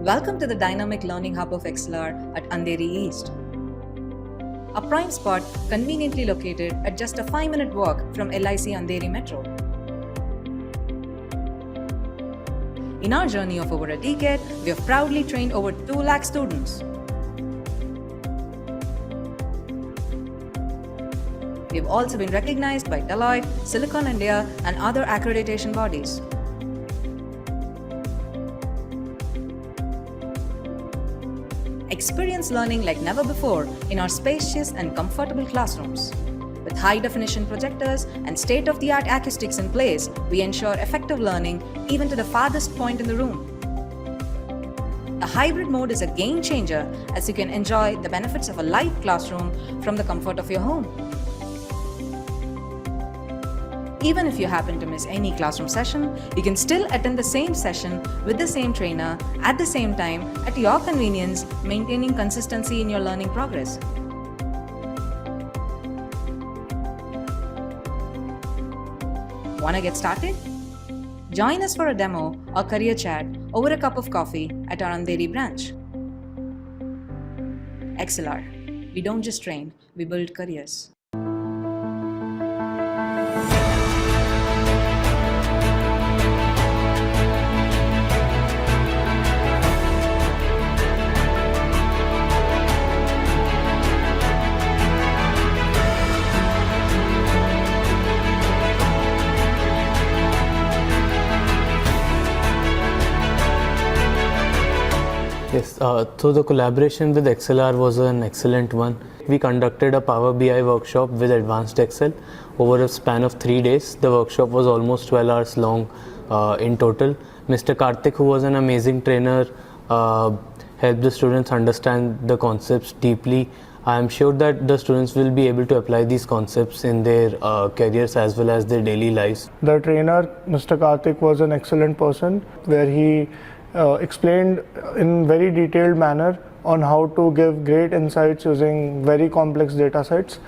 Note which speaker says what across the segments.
Speaker 1: Welcome to the dynamic learning hub of ExcelR at Andheri East. A prime spot conveniently located at just a 5-minute walk from LIC Andheri Metro. In our journey of over a decade, we have proudly trained over 2 lakh students. We have also been recognized by Deloitte, Silicon India, and other accreditation bodies. Experience learning like never before in our spacious and comfortable classrooms. With high-definition projectors and state-of-the-art acoustics in place, we ensure effective learning even to the farthest point in the room. The hybrid mode is a game changer as you can enjoy the benefits of a live classroom from the comfort of your home. Even if you happen to miss any classroom session, you can still attend the same session with the same trainer at the same time at your convenience, maintaining consistency in your learning progress. Wanna get started? Join us for a demo or career chat over a cup of coffee at our Andheri branch. ExcelR. We don't just train, we build careers.
Speaker 2: Yes, so the collaboration with ExcelR was an excellent one. We conducted a Power BI workshop with Advanced Excel over a span of 3 days. The workshop was almost 12 hours long in total. Mr. Karthik, who was an amazing trainer, helped the students understand the concepts deeply. I am sure that the students will be able to apply these concepts in their careers as well as their daily lives.
Speaker 3: The trainer, Mr. Karthik, was an excellent person where he explained in very detailed manner on how to give great insights using very complex data sets.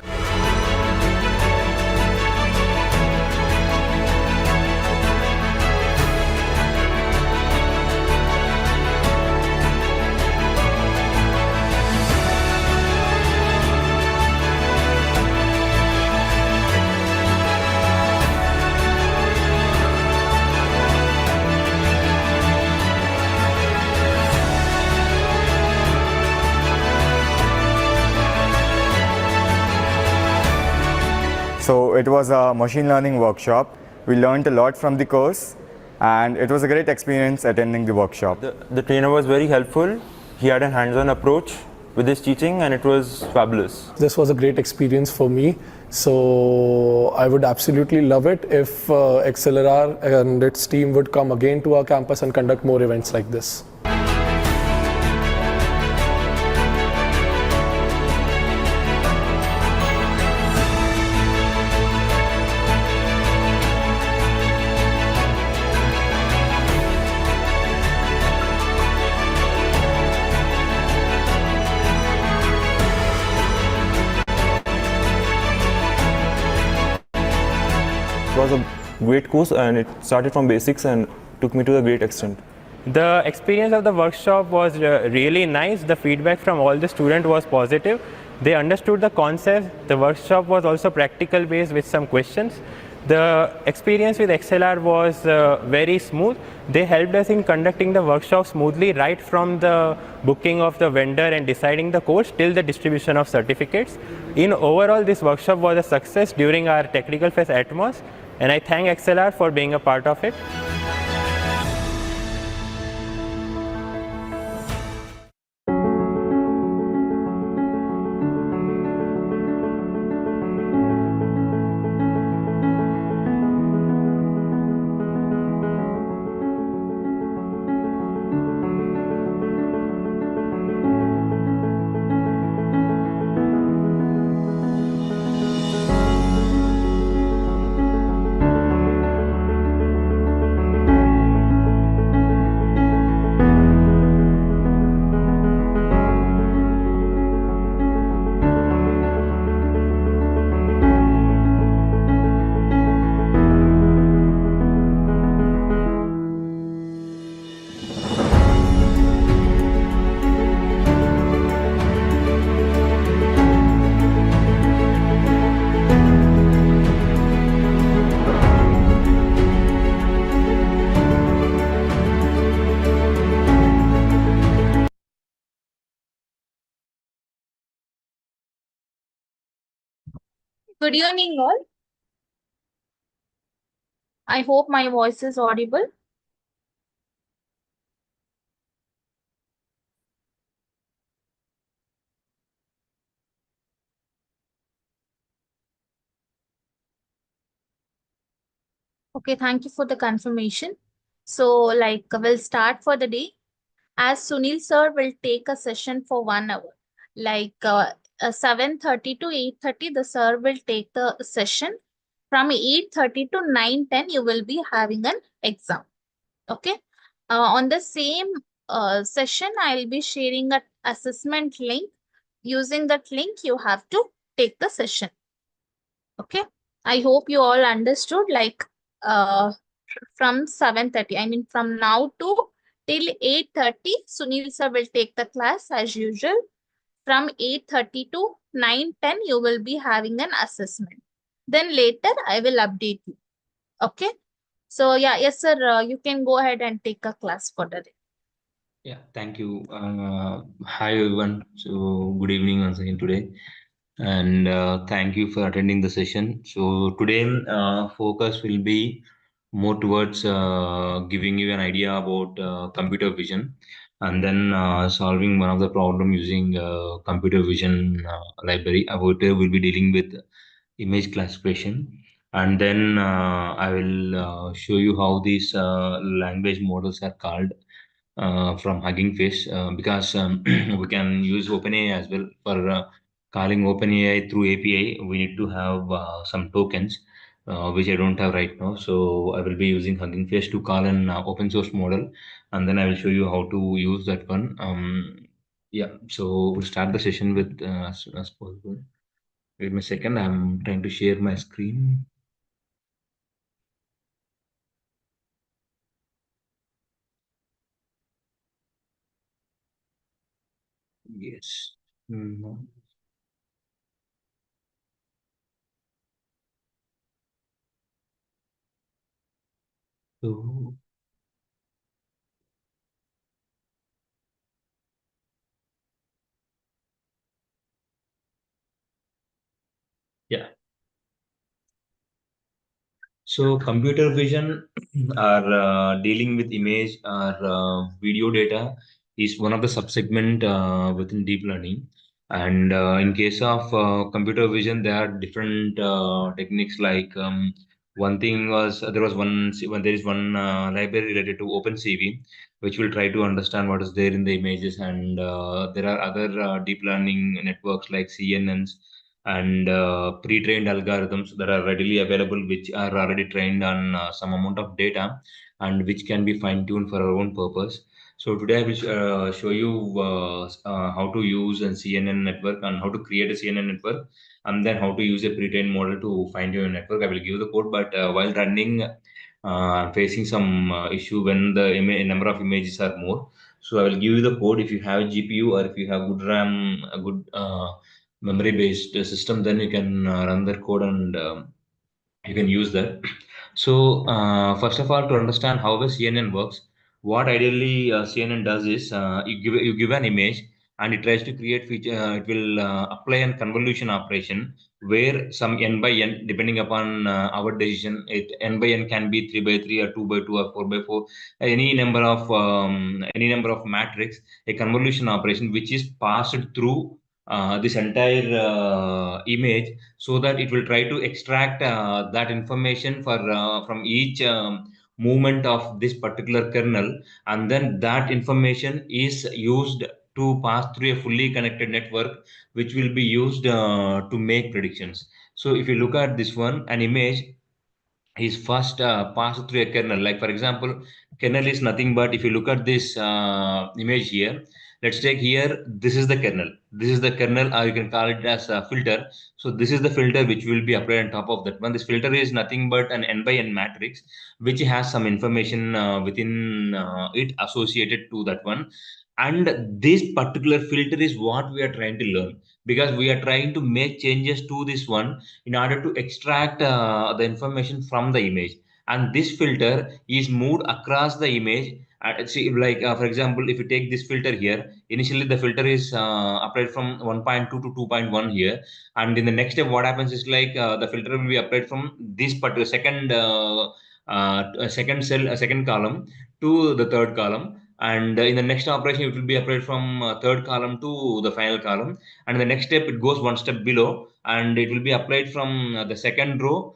Speaker 4: So it was a machine learning workshop. We learned a lot from the course and it was a great experience attending the workshop.
Speaker 5: The trainer was very helpful. He had a hands-on approach with his teaching and it was fabulous.
Speaker 6: This was a great experience for me. So I would absolutely love it if ExcelR and its team would come again to our campus and conduct more events like this.
Speaker 5: It was a great course and it started from basics and took me to a great extent.
Speaker 7: The experience of the workshop was really nice. The feedback from all the students was positive. They understood the concept. The workshop was also practical based with some questions. The experience with ExcelR was very smooth. They helped us in conducting the workshop smoothly right from the booking of the vendor and deciding the course till the distribution of certificates. In overall, this workshop was a success during our Technical Fest Atmos, and I thank ExcelR for being a part of it.
Speaker 8: Good evening, all. I hope my voice is audible. Okay, thank you for the confirmation. So, we'll start for the day. As Sunil sir will take a session for 1 hour. 7:30 to 8:30, the sir will take the session. From 8:30 to 9:10, you will be having an exam. Okay. On the same session, I'll be sharing an assessment link. Using that link, you have to take the session. Okay. I hope you all understood. From 7:30, I mean from now to till 8:30, Sunil sir will take the class as usual. From 8:30 to 9:10, you will be having an assessment. Then later, I will update you. Okay. So yeah, yes, sir. You can go ahead and take a class for the day.
Speaker 9: Yeah, thank you. Hi everyone. So good evening once again today, and thank you for attending the session. So today focus will be more towards giving you an idea about computer vision, and then solving one of the problem using computer vision library. About we'll be dealing with image classification, and then I will show you how these language models are called from Hugging Face because we can use OpenAI as well for calling OpenAI through API. We need to have some tokens, which I don't have right now. So I will be using Hugging Face to call an open source model, and then I will show you how to use that one. Yeah, so we'll start the session with as soon as possible. Wait me a second. I'm trying to share my screen. Yes. No. So yeah. So computer vision or dealing with image or video data is one of the subsegment within deep learning. And in case of computer vision, there are different techniques. Like one thing was there was one there is one library related to OpenCV, which will try to understand what is there in the images. And there are other deep learning networks like CNNs and pre-trained algorithms that are readily available, which are already trained on some amount of data and which can be fine-tuned for our own purpose. So today I will show you how to use a CNN network and how to create a CNN network, and then how to use a pre-trained model to fine-tune a network. I will give the code, but while running, I'm facing some issue when the number of images are more. So I will give you the code. If you have GPU or if you have good RAM, a good memory based system, then you can run that code and you can use that. So first of all, to understand how the CNN works, what ideally CNN does is you give an image and it tries to create feature. It will apply a convolution operation where some n by n, depending upon our decision, it n by n can be 3 by 3 or 2 by 2 or 4 by 4, any number of matrix, a convolution operation which is passed through this entire image, so that it will try to extract that information for from each movement of this particular kernel, and then that information is used to pass through a fully connected network, which will be used to make predictions. So if you look at this one, an image is first passed through a kernel. Like for example, kernel is nothing but, if you look at this image here, let's take here, this is the kernel. This is the kernel, or you can call it as a filter. So this is the filter which will be applied on top of that one. This filter is nothing but an n by n matrix, which has some information within it associated to that one. And this particular filter is what we are trying to learn, because we are trying to make changes to this one in order to extract the information from the image. And this filter is moved across the image, See, like for example, if you take this filter here, initially the filter is applied from 1.2 to 2.1 here, and in the next step, what happens is like the filter will be applied from this particular second cell, second column to the third column, and in the next operation, it will be applied from third column to the final column, and in the next step, it goes one step below, and it will be applied from the second row,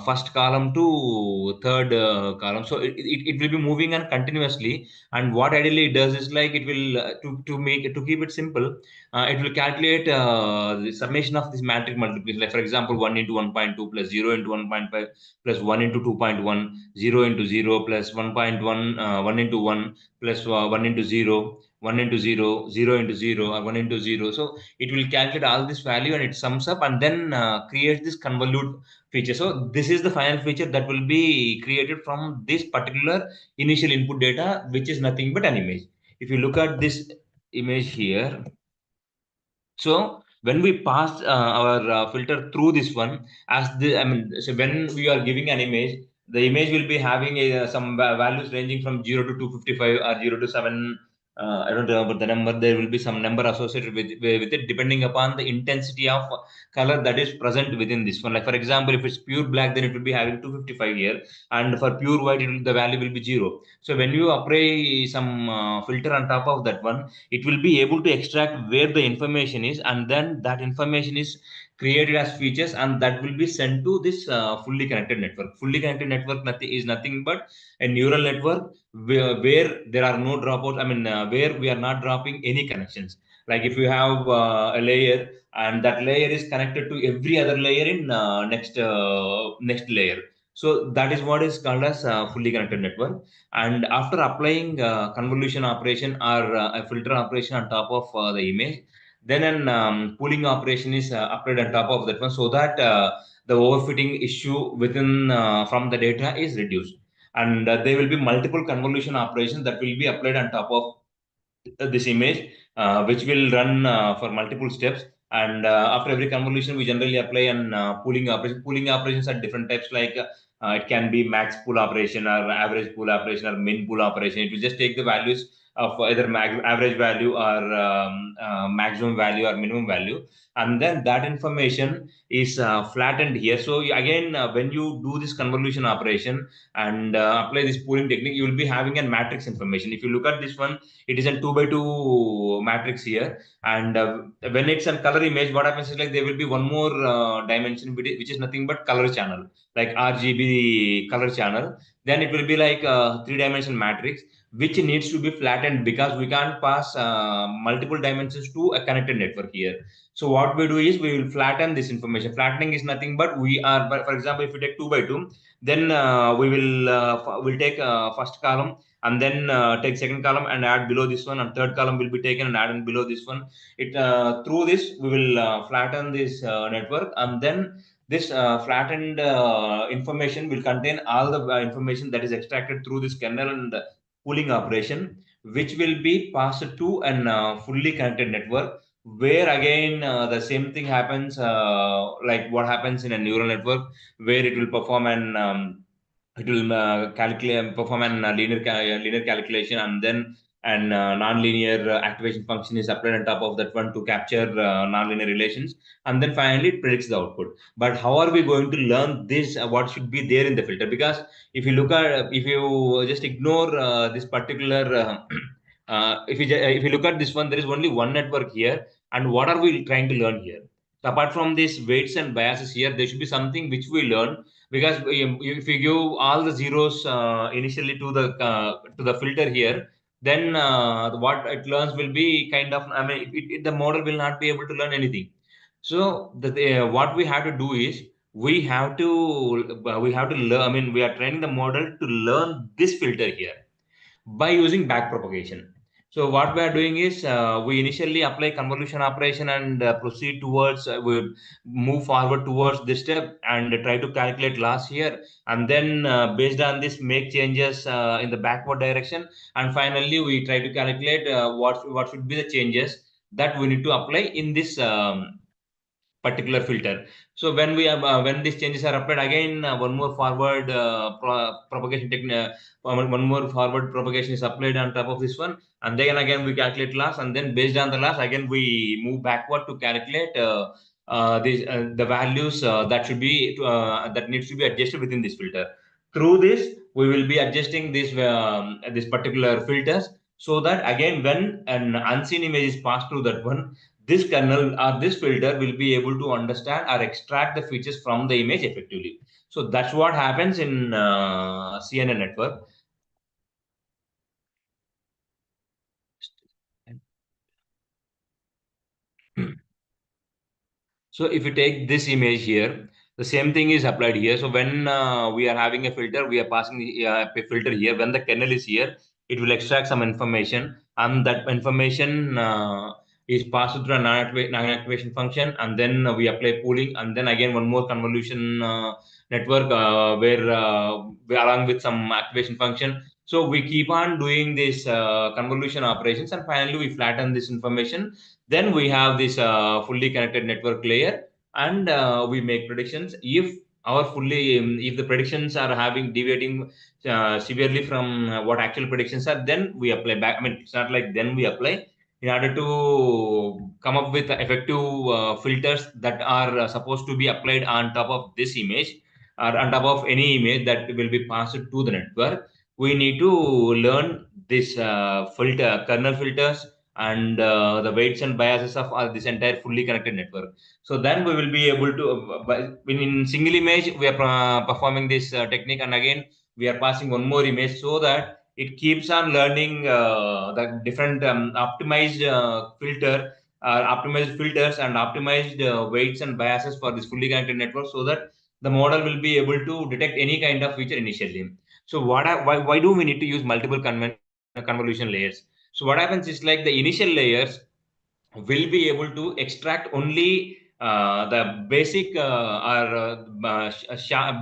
Speaker 9: first column to third column. So it will be moving on continuously. And what ideally it does is like it will to keep it simple, it will calculate the summation of this matrix multiplication. Like for example, 1 into 1.2 plus 0 into 1.5 plus 1 into 2.1, 0 into 0 plus 1.1, 1 into 1 plus 1 into 0, 1 into 0, 0 into 0, or 1 into 0. So it will calculate all this value and it sums up and then creates this convolute feature. So this is the final feature that will be created from this particular initial input data, which is nothing but an image. If you look at this image here, so when we pass our filter through this one, so when we are giving an image, the image will be having some values ranging from 0 to 255 or 0 to 7. I don't remember the number. There will be some number associated with it, depending upon the intensity of color that is present within this one. Like for example, if it's pure black, then it will be having 255 here, and for pure white, the value will be 0. So when you apply some filter on top of that one, it will be able to extract where the information is, and then that information is created as features, and that will be sent to this fully connected network. Fully connected network is nothing but a neural network where there are no dropouts. Where we are not dropping any connections. Like if you have a layer, and that layer is connected to every other layer in next layer. So that is what is called as fully connected network. And after applying convolution operation or a filter operation on top of the image, then an pooling operation is applied on top of that one, so that the overfitting issue within from the data is reduced. And there will be multiple convolution operations that will be applied on top of this image, which will run for multiple steps. And after every convolution, we generally apply an pooling operation. Pooling operations are different types, like it can be max pool operation or average pool operation or min pool operation. It will just take the values of either average value or maximum value or minimum value, and then that information is flattened here. So again, when you do this convolution operation and apply this pooling technique, you will be having a matrix information. If you look at this one, it is a 2 by 2 matrix here, and when it's a color image, what happens is like there will be one more dimension, which is nothing but color channel, like RGB color channel. Then it will be like a 3-dimensional matrix, which needs to be flattened because we can't pass multiple dimensions to a connected network here. So what we do is we will flatten this information. Flattening is nothing but for example, if we take 2 by 2, then we'll take first column, and then take second column and add below this one, and third column will be taken and add below this one. It through this we will flatten this network, and then this flattened information will contain all the information that is extracted through this kernel and pooling operation, which will be passed to an fully connected network, where again the same thing happens, like what happens in a neural network, where it will perform an it will calculate perform an linear calculation, and then an non-linear activation function is applied on top of that one to capture non-linear relations, and then finally it predicts the output. But how are we going to learn this? What should be there in the filter? Because if you just ignore this particular if you look at this one, there is only one network here, and what are we trying to learn here? So apart from these weights and biases here, there should be something which we learn, because if you give all the zeros initially to the filter here, then what it learns will be kind of, the model will not be able to learn anything. So what we have to do is we have to learn. We are training the model to learn this filter here by using back propagation. So what we are doing is we initially apply convolution operation and proceed towards, we move forward towards this step and try to calculate loss here, and then based on this make changes in the backward direction, and finally we try to calculate what should be the changes that we need to apply in this particular filter. So when we have when these changes are applied again, one more forward propagation technique, one more forward propagation is applied on top of this one, and then again we calculate loss, and then based on the loss again we move backward to calculate the values that should be that needs to be adjusted within this filter. Through this we will be adjusting this particular filters, so that again when an unseen image is passed through that one, this kernel or this filter will be able to understand or extract the features from the image effectively. So that's what happens in CNN network. So if you take this image here, the same thing is applied here. So when we are having a filter, we are passing a filter here. When the kernel is here, it will extract some information, and that information is passed through a non-activation function, and then we apply pooling, and then again one more convolution network where along with some activation function. So we keep on doing this convolution operations, and finally we flatten this information. Then we have this fully connected network layer, and we make predictions. If the predictions are having deviating severely from what actual predictions are, then we apply back. I mean, it's not like then we apply in order to come up with effective filters that are supposed to be applied on top of this image or on top of any image that will be passed to the network. We need to learn this filter kernel filters and the weights and biases of this entire fully connected network. So then we will be able to, in single image, we are performing this technique, and again we are passing one more image, so that it keeps on learning the different optimized optimized filters and optimized weights and biases for this fully connected network, so that the model will be able to detect any kind of feature initially. So why do we need to use multiple convolution layers? So what happens is, like, the initial layers will be able to extract only the basic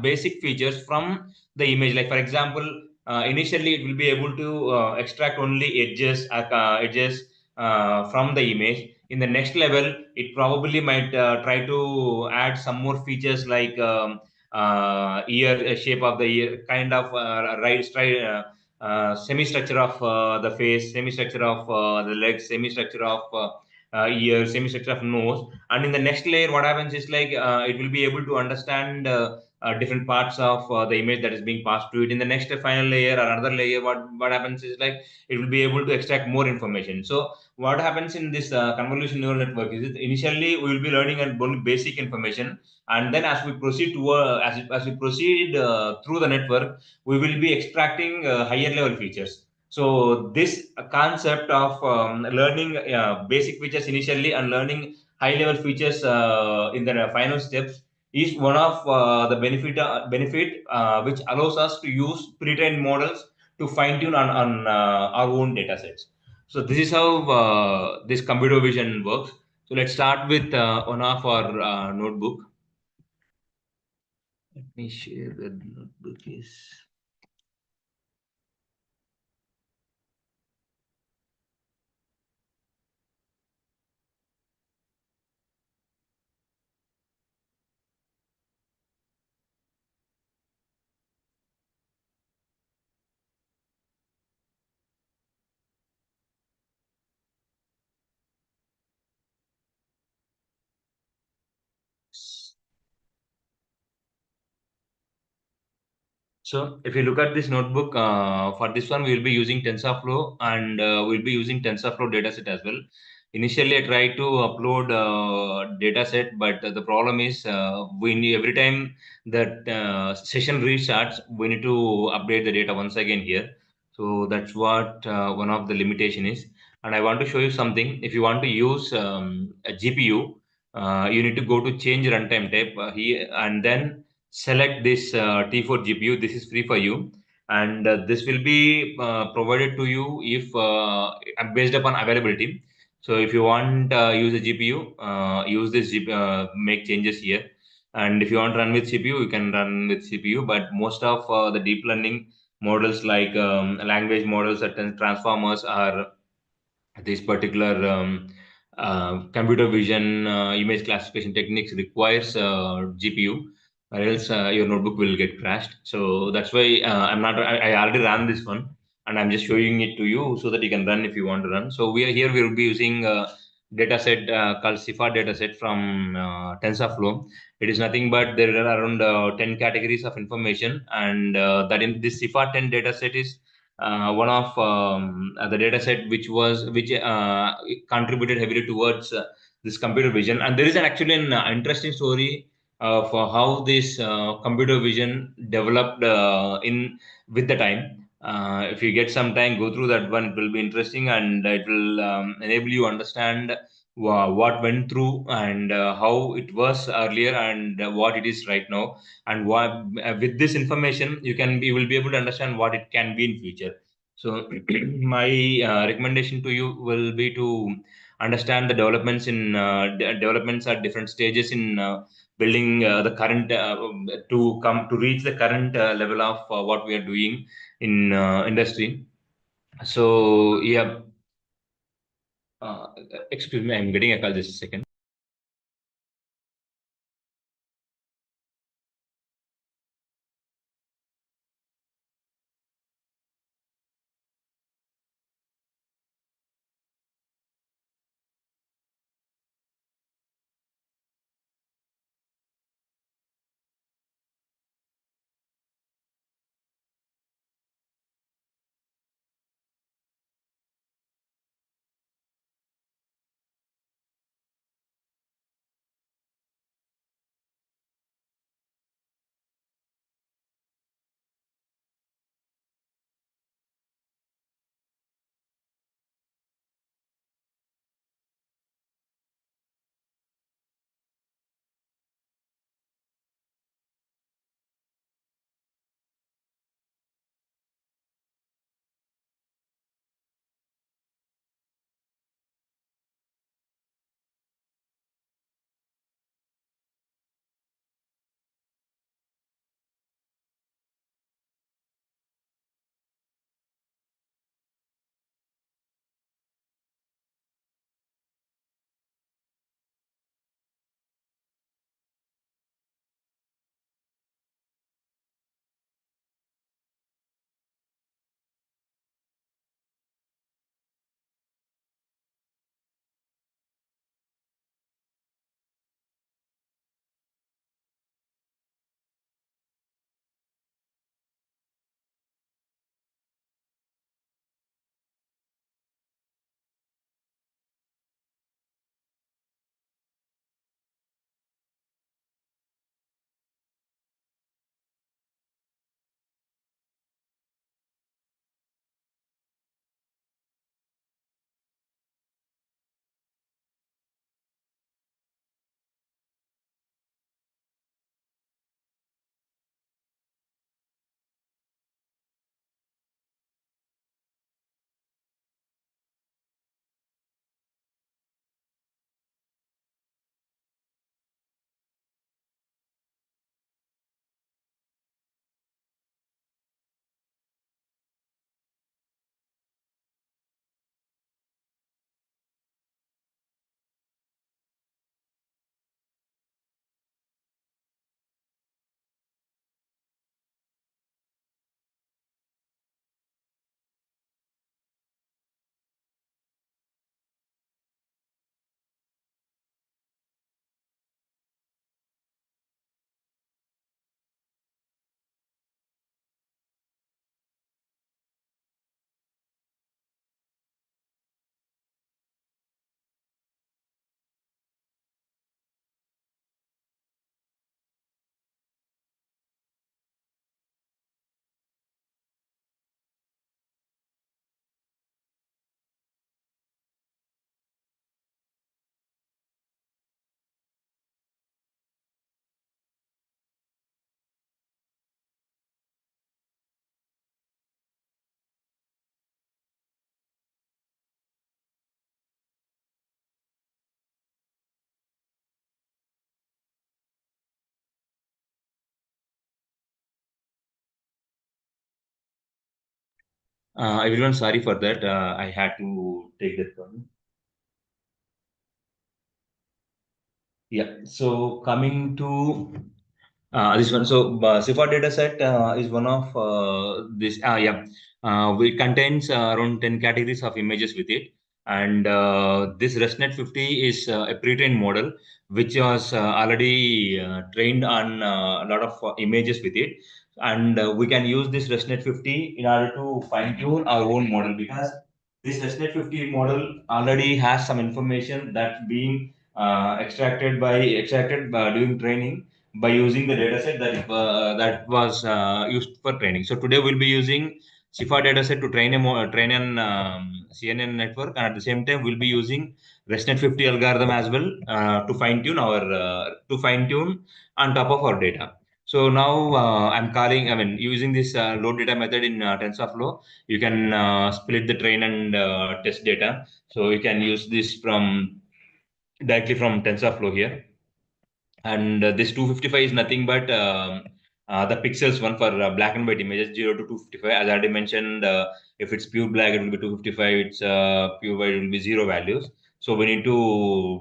Speaker 9: basic features from the image. Like, for example, initially it will be able to extract only edges from the image. In the next level, it probably might try to add some more features, like ear shape of the ear, kind of semi-structure of the face, semi-structure of the legs, semi-structure of ear, semi-structure of nose. And in the next layer, what happens is, like, it will be able to understand different parts of the image that is being passed to it. In the next final layer or another layer, what happens is, like, it will be able to extract more information. So what happens in this convolution neural network is, initially we will be learning only basic information, and then as we proceed to as we proceed through the network, we will be extracting higher level features. So this concept of learning basic features initially and learning high level features in the final steps is one of the benefit which allows us to use pre-trained models to fine tune on our own data sets. So this is how this computer vision works. So let's start with one of our notebook. Let me share the notebook is. So if you look at this notebook, for this one, we will be using TensorFlow, and we'll be using TensorFlow dataset as well. Initially, I tried to upload dataset, but the problem is we need, every time that session restarts, we need to update the data once again here. So that's what one of the limitation is. And I want to show you something. If you want to use a GPU, you need to go to change runtime type here, and then select this T4 GPU. This is free for you, and this will be provided to you if based upon availability. So if you want use a GPU, use this make changes here. And if you want to run with CPU, you can run with CPU. But most of the deep learning models, like language models, certain transformers, are this particular computer vision image classification techniques requires GPU, or else your notebook will get crashed. So that's why I already ran this one, and I'm just showing it to you so that you can run if you want to run. So we are here. We will be using data set called CIFAR data set from TensorFlow. It is nothing but there are around 10 categories of information, and that in this CIFAR 10 data set is one of the data set which contributed heavily towards this computer vision. And there is actually an interesting story for how this computer vision developed in with the time. If you get some time, go through that one. It will be interesting, and it will enable you understand what went through, and how it was earlier, and what it is right now, and with this information you will be able to understand what it can be in future. So my recommendation to you will be to understand the developments in developments at different stages in building the current to come to reach the current level of what we are doing in industry. So yeah, uh, excuse me, I'm getting a call. Just a second. Everyone, sorry for that. I had to take that one. Yeah. So coming to this one. So CIFAR dataset is one of this. Yeah, it contains around 10 categories of images with it. And this ResNet 50 is a pre-trained model which was already trained on a lot of images with it. And we can use this ResNet 50 in order to fine-tune our own model, because this ResNet 50 model already has some information that's being extracted by during training by using the dataset that was used for training. So today we'll be using CIFAR dataset to train an CNN network, and at the same time we'll be using ResNet 50 algorithm as well to fine tune on top of our data. So now I mean, using this load data method in TensorFlow, you can split the train and test data. So you can use this from directly from TensorFlow here. And this 255 is nothing but the pixels one for black and white images, 0 to 255. As I already mentioned, if it's pure black, it will be 255. It's pure white, it will be zero values. So we need to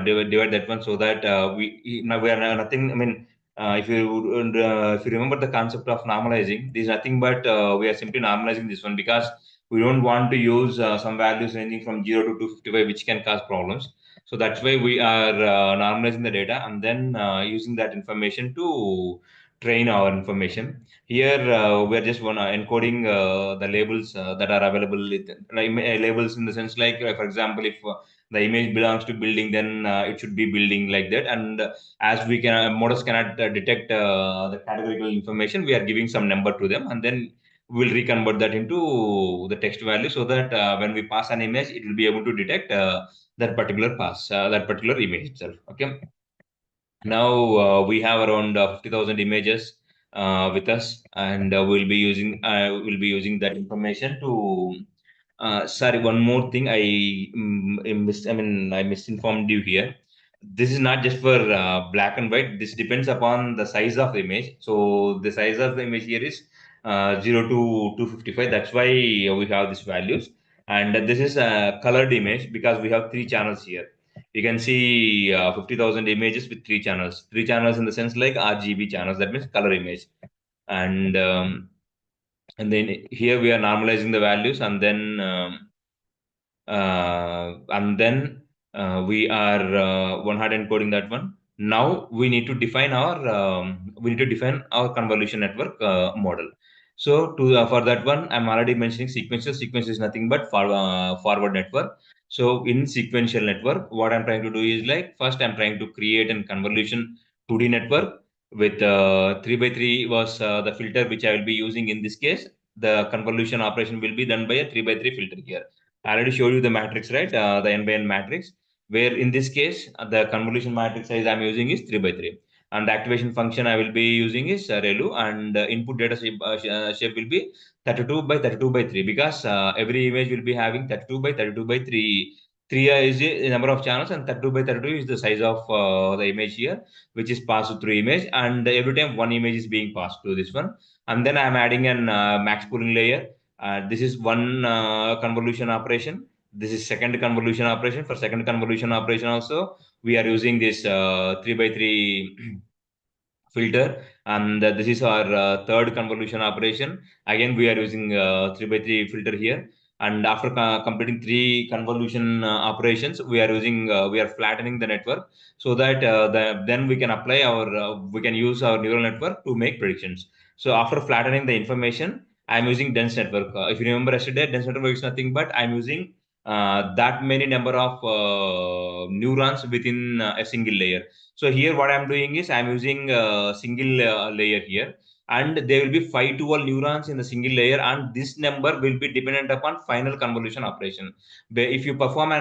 Speaker 9: divide that one, so that we are nothing. I mean, if you remember the concept of normalizing, this is nothing but we are simply normalizing this one, because we don't want to use some values ranging from 0 to 255, which can cause problems. So that's why we are normalizing the data and then using that information to train our information. Here we are just encoding the labels that are available. Labels in the sense like, for example, if the image belongs to building, then it should be building like that. And as we can, models cannot detect the categorical information, we are giving some number to them, and then we'll reconvert that into the text value, so that when we pass an image, it will be able to detect that particular image itself. Okay. Now we have around 50,000 images with us, and we'll be using that information to. Sorry, one more thing. I misinformed you here. This is not just for black and white. This depends upon the size of the image. So the size of the image here is 0 to 255. That's why we have these values. And this is a colored image, because we have three channels here. You can see 50,000 images with three channels. Three channels in the sense like RGB channels. That means color image. And then here we are normalizing the values, and then we are one hard encoding that one. Now we need to define our convolution network model. So to for that one, I'm already mentioning sequential. Sequence is nothing but forward network. So in sequential network, what I'm trying to do is, like, first I'm trying to create a convolution 2D network with 3 by 3 was the filter which I will be using in this case. The convolution operation will be done by a 3 by 3 filter here. I already showed you the matrix, right? The n by n matrix, where in this case, the convolution matrix size I'm using is 3 by 3. And the activation function I will be using is ReLU, and input data shape will be 32 by 32 by 3, because every image will be having 32 by 32 by 3. 3 is the number of channels, and 32 by 32 is the size of the image here, which is passed through image. And every time one image is being passed to this one. And then I'm adding an max pooling layer. This is one convolution operation. This is second convolution operation. For second convolution operation also, we are using this 3 by 3 filter, and this is our third convolution operation. Again, we are using 3 by 3 filter here. And after completing three convolution operations, we are flattening the network, so that then we can use our neural network to make predictions. So after flattening the information, I'm using dense network. If you remember yesterday, dense network is nothing but I'm using that many number of neurons within a single layer. So here what I'm doing is I'm using a single layer here, and there will be 512 neurons in the single layer, and this number will be dependent upon final convolution operation. If you perform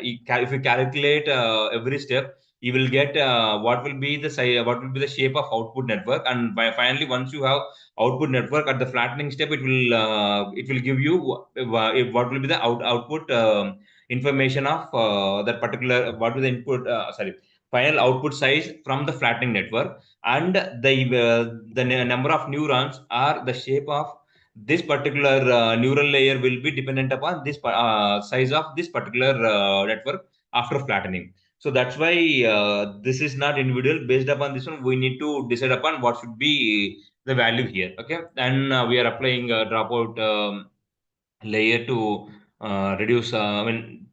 Speaker 9: if you calculate every step, you will get what will be the size, what will be the shape of output network, and finally once you have output network at the flattening step, it will give you what will be the output information of that particular, what is the input sorry, final output size from the flattening network. And the number of neurons are the shape of this particular neural layer will be dependent upon this size of this particular network after flattening. So that's why this is not individual. Based upon this one, we need to decide upon what should be the value here. Okay, and we are applying a dropout layer to reduce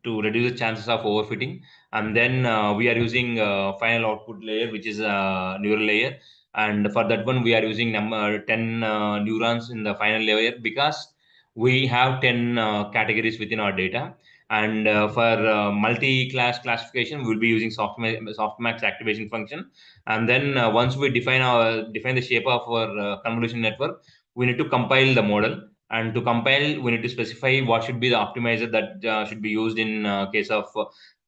Speaker 9: to reduce the chances of overfitting, and then we are using final output layer, which is a neural layer, and for that one we are using number 10 neurons in the final layer, because we have 10 categories within our data. And for multi-class classification, we'll be using softmax activation function. And then once we define the shape of our convolution network, we need to compile the model. And to compile, we need to specify what should be the optimizer that should be used in case of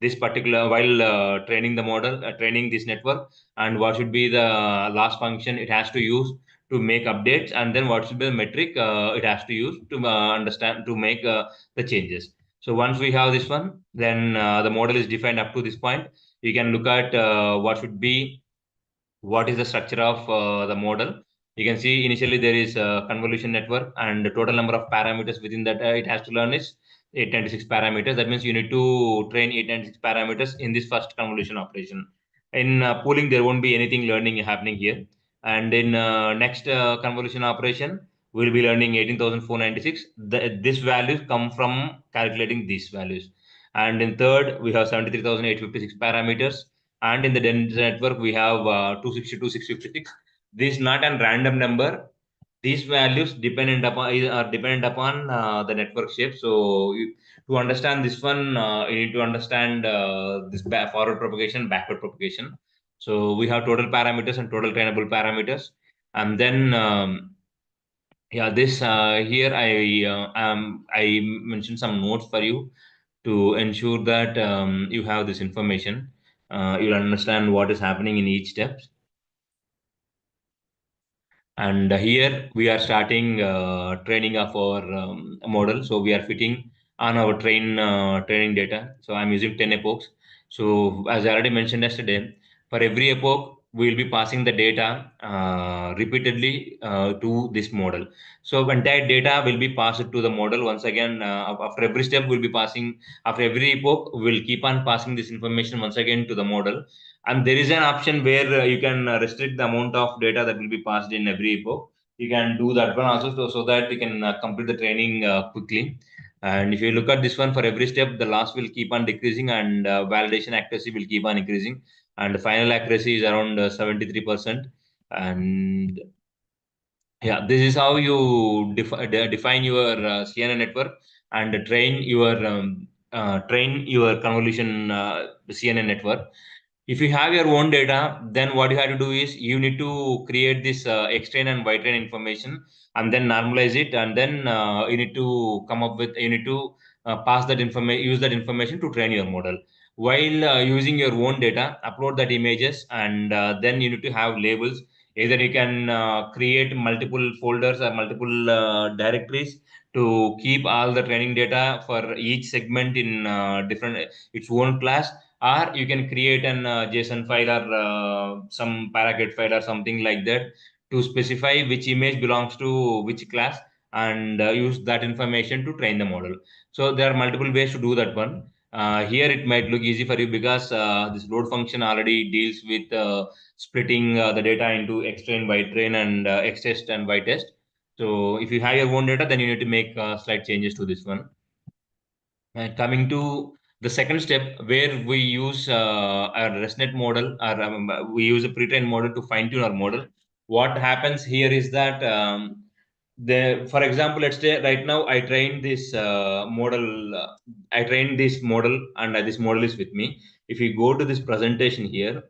Speaker 9: this particular, while training the model, training this network, and what should be the last function it has to use to make updates, and then what should be the metric it has to use to understand, to make the changes. So once we have this one, then the model is defined up to this point. You can look at what is the structure of the model. You can see initially there is a convolution network, and the total number of parameters within that it has to learn is 896 parameters. That means you need to train 896 parameters in this first convolution operation. In pooling, there won't be anything learning happening here. And in next convolution operation, we'll be learning 18,496. This values come from calculating these values. And in third, we have 73,856 parameters, and in the dense network we have 262,656. This is not a random number. These values are dependent upon the network shape. So to understand this one, you need to understand this forward propagation, backward propagation. So we have total parameters and total trainable parameters. And then yeah, this here I mentioned some notes for you to ensure that you have this information. You'll understand what is happening in each step. And here we are starting training of our model. So we are fitting on our training data. So I'm using 10 epochs. So as I already mentioned yesterday, for every epoch we will be passing the data repeatedly to this model. So entire data will be passed to the model once again. After every step we'll be passing, after every epoch we'll keep on passing this information once again to the model. And there is an option where you can restrict the amount of data that will be passed in every epoch. You can do that one also, so that you can complete the training quickly. And if you look at this one, for every step the loss will keep on decreasing, and validation accuracy will keep on increasing, and the final accuracy is around 73%. And yeah, this is how you define your CNN network, and train your convolution CNN network. If you have your own data, then what you have to do is you need to create this X-train and Y-train information, and then normalize it, and then you need to pass that information, use that information to train your model. While using your own data, upload that images, and then you need to have labels. Either you can create multiple folders or multiple directories to keep all the training data for each segment in different its own class, or you can create an JSON file or some paragraph file or something like that to specify which image belongs to which class, and use that information to train the model. So there are multiple ways to do that one. Here it might look easy for you because this load function already deals with splitting the data into X-train, Y-train, and X-test and Y-test. So if you have your own data, then you need to make slight changes to this one. And coming to the second step, where we use a ResNet model, or we use a pre-trained model to fine-tune our model. What happens here is that for example, let's say right now I trained this model. I trained this model, and this model is with me. If you go to this presentation here,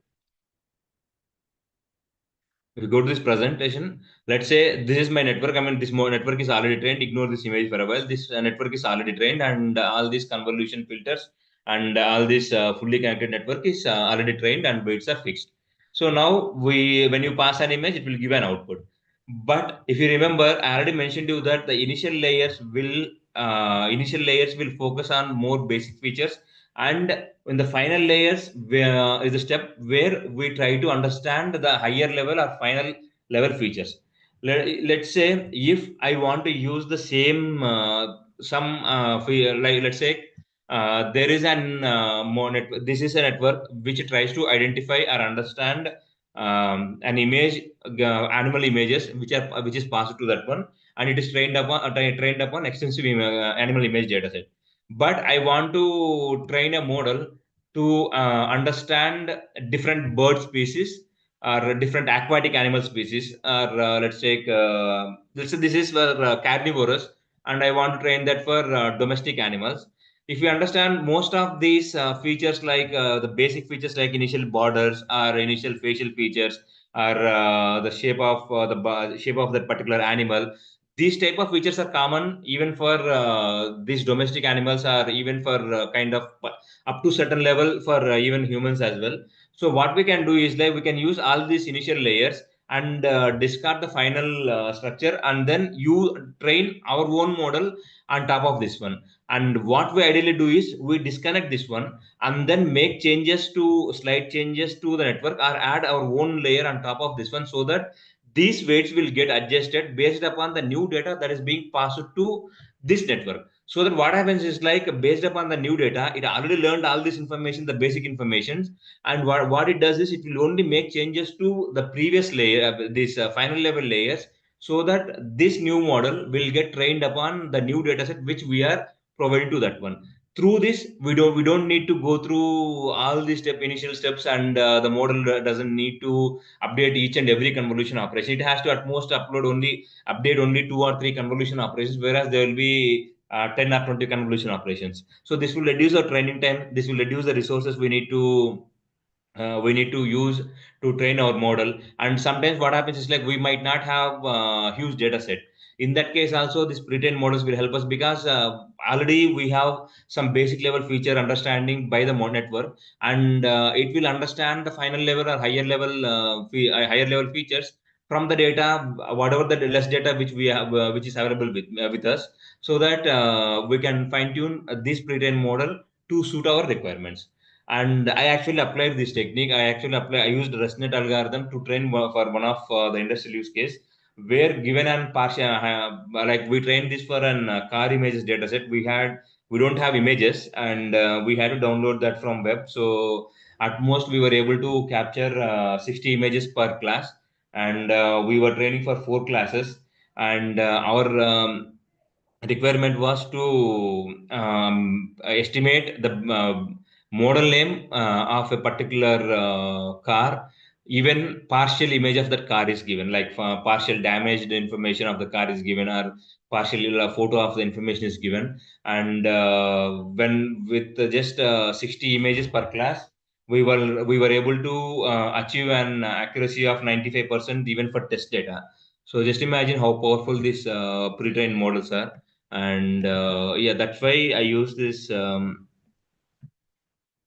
Speaker 9: if you go to this presentation, let's say this is my network. I mean, this network is already trained. Ignore this image for a while. This network is already trained, and all these convolution filters and all this fully connected network is already trained, and weights are fixed. So now when you pass an image, it will give an output. But if you remember, I already mentioned to you that the initial layers will focus on more basic features, and in the final layers where is the step where we try to understand the higher level or final level features. Let's say if I want to use the same like let's say there is this is a network which tries to identify or understand an image, animal images which is passed to that one, and it is trained upon extensive animal image data set. But I want to train a model to understand different bird species or different aquatic animal species, or let's say this is for carnivorous, and I want to train that for domestic animals. If we understand most of these features, like the basic features like initial borders or initial facial features, or the shape of that particular animal, these type of features are common even for these domestic animals, or even for kind of up to certain level for even humans as well. So what we can do is, like, we can use all these initial layers and discard the final structure, and then you train our own model on top of this one. And what we ideally do is we disconnect this one and then make slight changes to the network, or add our own layer on top of this one, so that these weights will get adjusted based upon the new data that is being passed to this network. So that what happens is, like, based upon the new data, it already learned all this information, the basic information, and what it does is it will only make changes to the previous layer, this final level layers, so that this new model will get trained upon the new data set which we are providing to that one. Through this, we don't need to go through all these initial steps, and the model doesn't need to update each and every convolution operation. It has to at most update only 2 or 3 convolution operations, whereas there will be 10 or 20 convolution operations. So this will reduce our training time. This will reduce the resources we need to use to train our model. And sometimes what happens is, like, we might not have huge data set. In that case also, these pre-trained models will help us, because already we have some basic level feature understanding by the network, and it will understand the final level or higher level features from the data, whatever the less data which we have, which is available with us, so that we can fine tune this pre-trained model to suit our requirements. And I actually applied this technique. I used ResNet algorithm to train for one of the industrial use case, where given an partial like, we trained this for an car images data set. We don't have images, and we had to download that from web. So at most we were able to capture 60 images per class, and we were training for 4 classes. And our requirement was to estimate the model name of a particular car. Even partial image of that car is given, like partial damaged information of the car is given, or partial photo of the information is given. And when with just 60 images per class, we were able to achieve an accuracy of 95% even for test data. So just imagine how powerful these pre-trained models are. And yeah, that's why I use this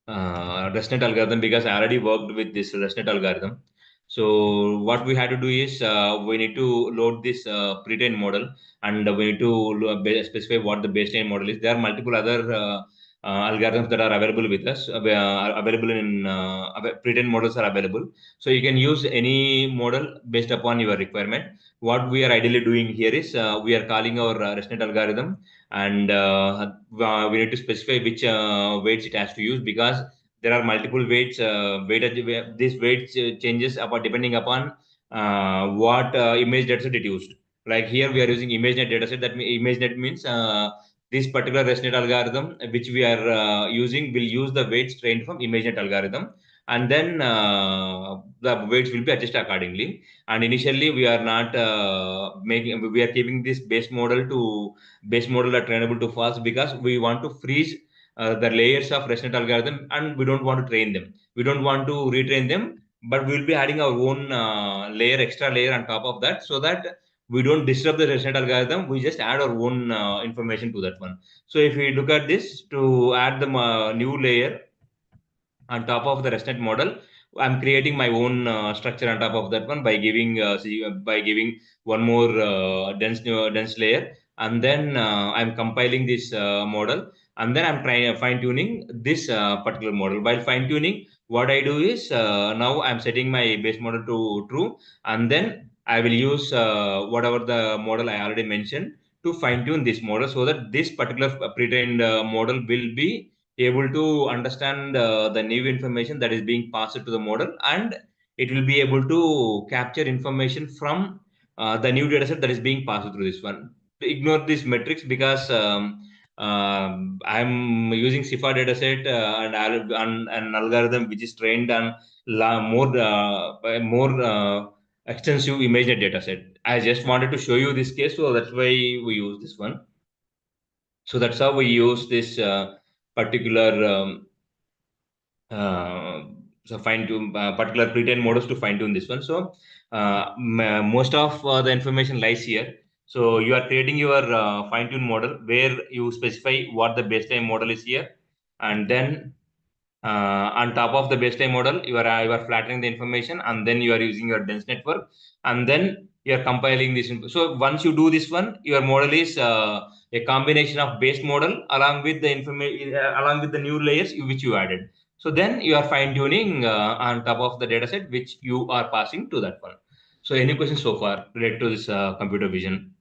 Speaker 9: ResNet algorithm, because I already worked with this ResNet algorithm. So what we had to do is, we need to load this pre-trained model, and we need to specify what the baseline model is. There are multiple other algorithms that are available with us, available in pre-trained models are available. So you can use any model based upon your requirement. What we are ideally doing here is, we are calling our ResNet algorithm, and we need to specify which weights it has to use, because there are multiple weights. These weights changes depending upon what image dataset it used. Like here, we are using ImageNet dataset. ImageNet means this particular ResNet algorithm which we are using will use the weights trained from ImageNet algorithm, and then the weights will be adjusted accordingly. And initially, we are not we are keeping this base model are trainable to false, because we want to freeze the layers of ResNet algorithm, and we don't want to train them. We don't want to retrain them, but we will be adding our own extra layer on top of that, so that we don't disrupt the ResNet algorithm. We just add our own information to that one. So if we look at this, to add the new layer on top of the ResNet model, I'm creating my own structure on top of that one by giving one more dense layer, and then I'm compiling this model, and then I'm trying fine tuning this particular model. While fine tuning, what I do is, now I'm setting my base model to true, and then I will use whatever the model I already mentioned to fine tune this model, so that this particular pre-trained model will be able to understand the new information that is being passed to the model, and it will be able to capture information from the new dataset that is being passed through this one. Ignore these metrics because I'm using CIFA dataset and an algorithm which is trained on more extensive ImageNet dataset. I just wanted to show you this case, so that's why we use this one. So that's how we use this particular uh, so fine tune particular pre-trained models to fine tune this one. So most of the information lies here. So you are creating your fine tune model where you specify what the baseline model is here, and then on top of the baseline model you are flattening the information, and then you are using your dense network, and then you are compiling this so once you do this one, your model is a combination of base model along with the information along with the new layers which you added. So then you are fine tuning on top of the dataset which you are passing to that one. So any questions so far related to this computer vision?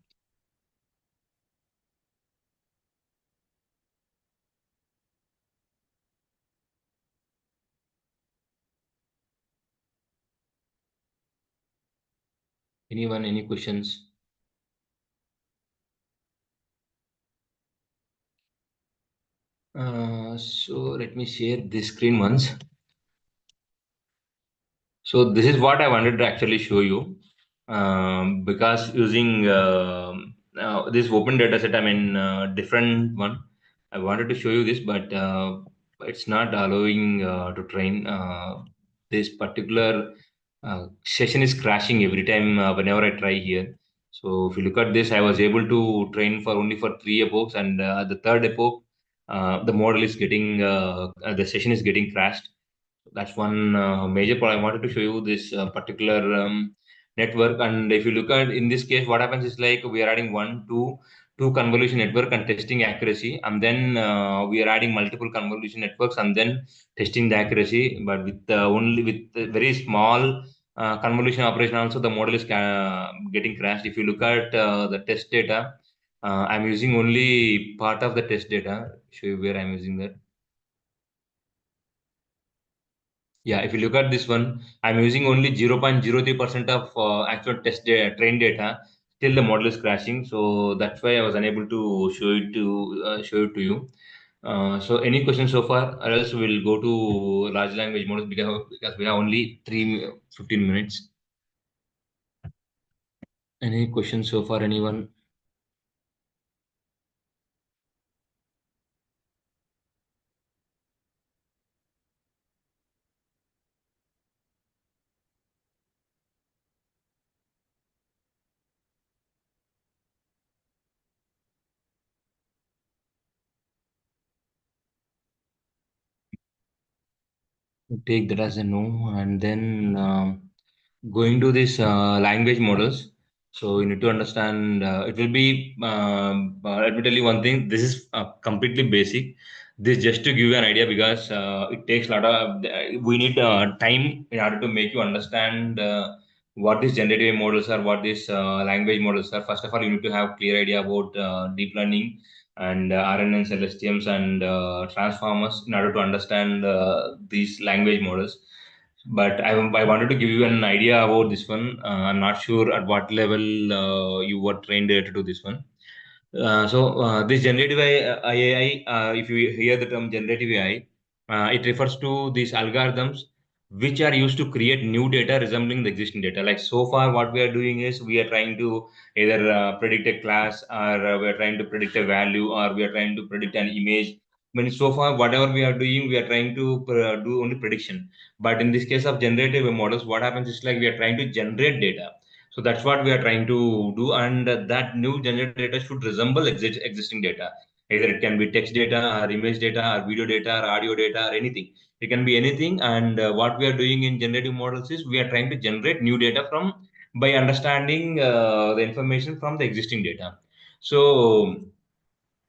Speaker 9: Anyone, any questions? So let me share this screen once. So this is what I wanted to actually show you, because using this open data set, I mean different one. I wanted to show you this, but it's not allowing to train. This particular session is crashing every time whenever I try here. So if you look at this, I was able to train for only for 3 epochs, and the third epoch, the model is getting the session is getting crashed. That's one major point. I wanted to show you this particular network. And if you look at in this case, what happens is like we are adding two convolution network and testing accuracy, and then we are adding multiple convolution networks and then testing the accuracy. But with only with very small convolution operation, also the model is getting crashed. If you look at the test data, I'm using only part of the test data. Show you where I'm using that. Yeah, if you look at this one, I'm using only 0.03% of actual test data, train data. Still, the model is crashing, so that's why I was unable to show it to you. So, any questions so far, or else we'll go to large language models because we have only 15 minutes. Any questions so far, anyone? Take that as a no, and then going to this language models. So you need to understand. It will be. Let me tell you one thing. This is completely basic. This just to give you an idea because it takes a lot of. We need time in order to make you understand what these generative models are, what these language models are. First of all, you need to have clear idea about deep learning and RNNs, LSTMs, and transformers in order to understand these language models. But I wanted to give you an idea about this one. I'm not sure at what level you were trained related to this one. This generative AI, if you hear the term generative AI, it refers to these algorithms which are used to create new data resembling the existing data. Like so far, what we are doing is we are trying to either predict a class, or we are trying to predict a value, or we are trying to predict an image. When so far, whatever we are doing, we are trying to do only prediction. But in this case of generative models, what happens is like we are trying to generate data. So that's what we are trying to do, and that new generated data should resemble existing data. Either it can be text data, or image data, or video data, or audio data, or anything. It can be anything. And what we are doing in generative models is we are trying to generate new data from by understanding the information from the existing data. So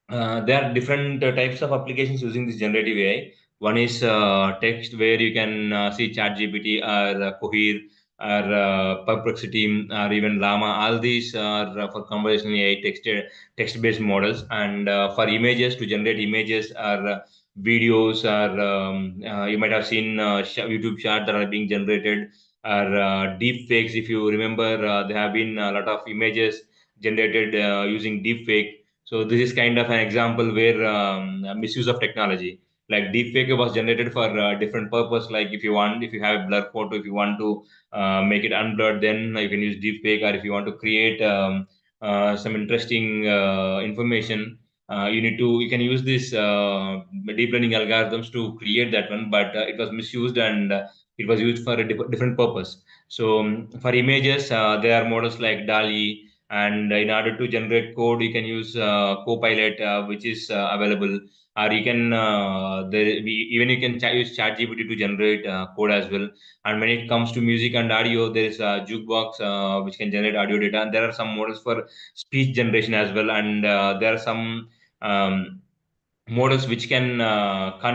Speaker 9: there are different types of applications using this generative AI. One is text, where you can see ChatGPT or Cohere or Perplexity or even Llama. All these are for conversational AI text-based models. And for images, to generate images, or videos, or you might have seen YouTube shorts that are being generated, or deep fakes. If you remember, there have been a lot of images generated using deep fake. So this is kind of an example where misuse of technology. Like deepfake was generated for different purpose. Like if you have a blur photo, if you want to make it unblurred, then you can use deepfake. Or if you want to create some interesting information, you can use this deep learning algorithms to create that one. But it was misused, and it was used for a different purpose. So for images, there are models like DALI, and in order to generate code, you can use Copilot, which is available. Or you can even you can use ChatGPT to generate code as well. And when it comes to music and audio, there is a jukebox which can generate audio data, and there are some models for speech generation as well. And there are some um, models which can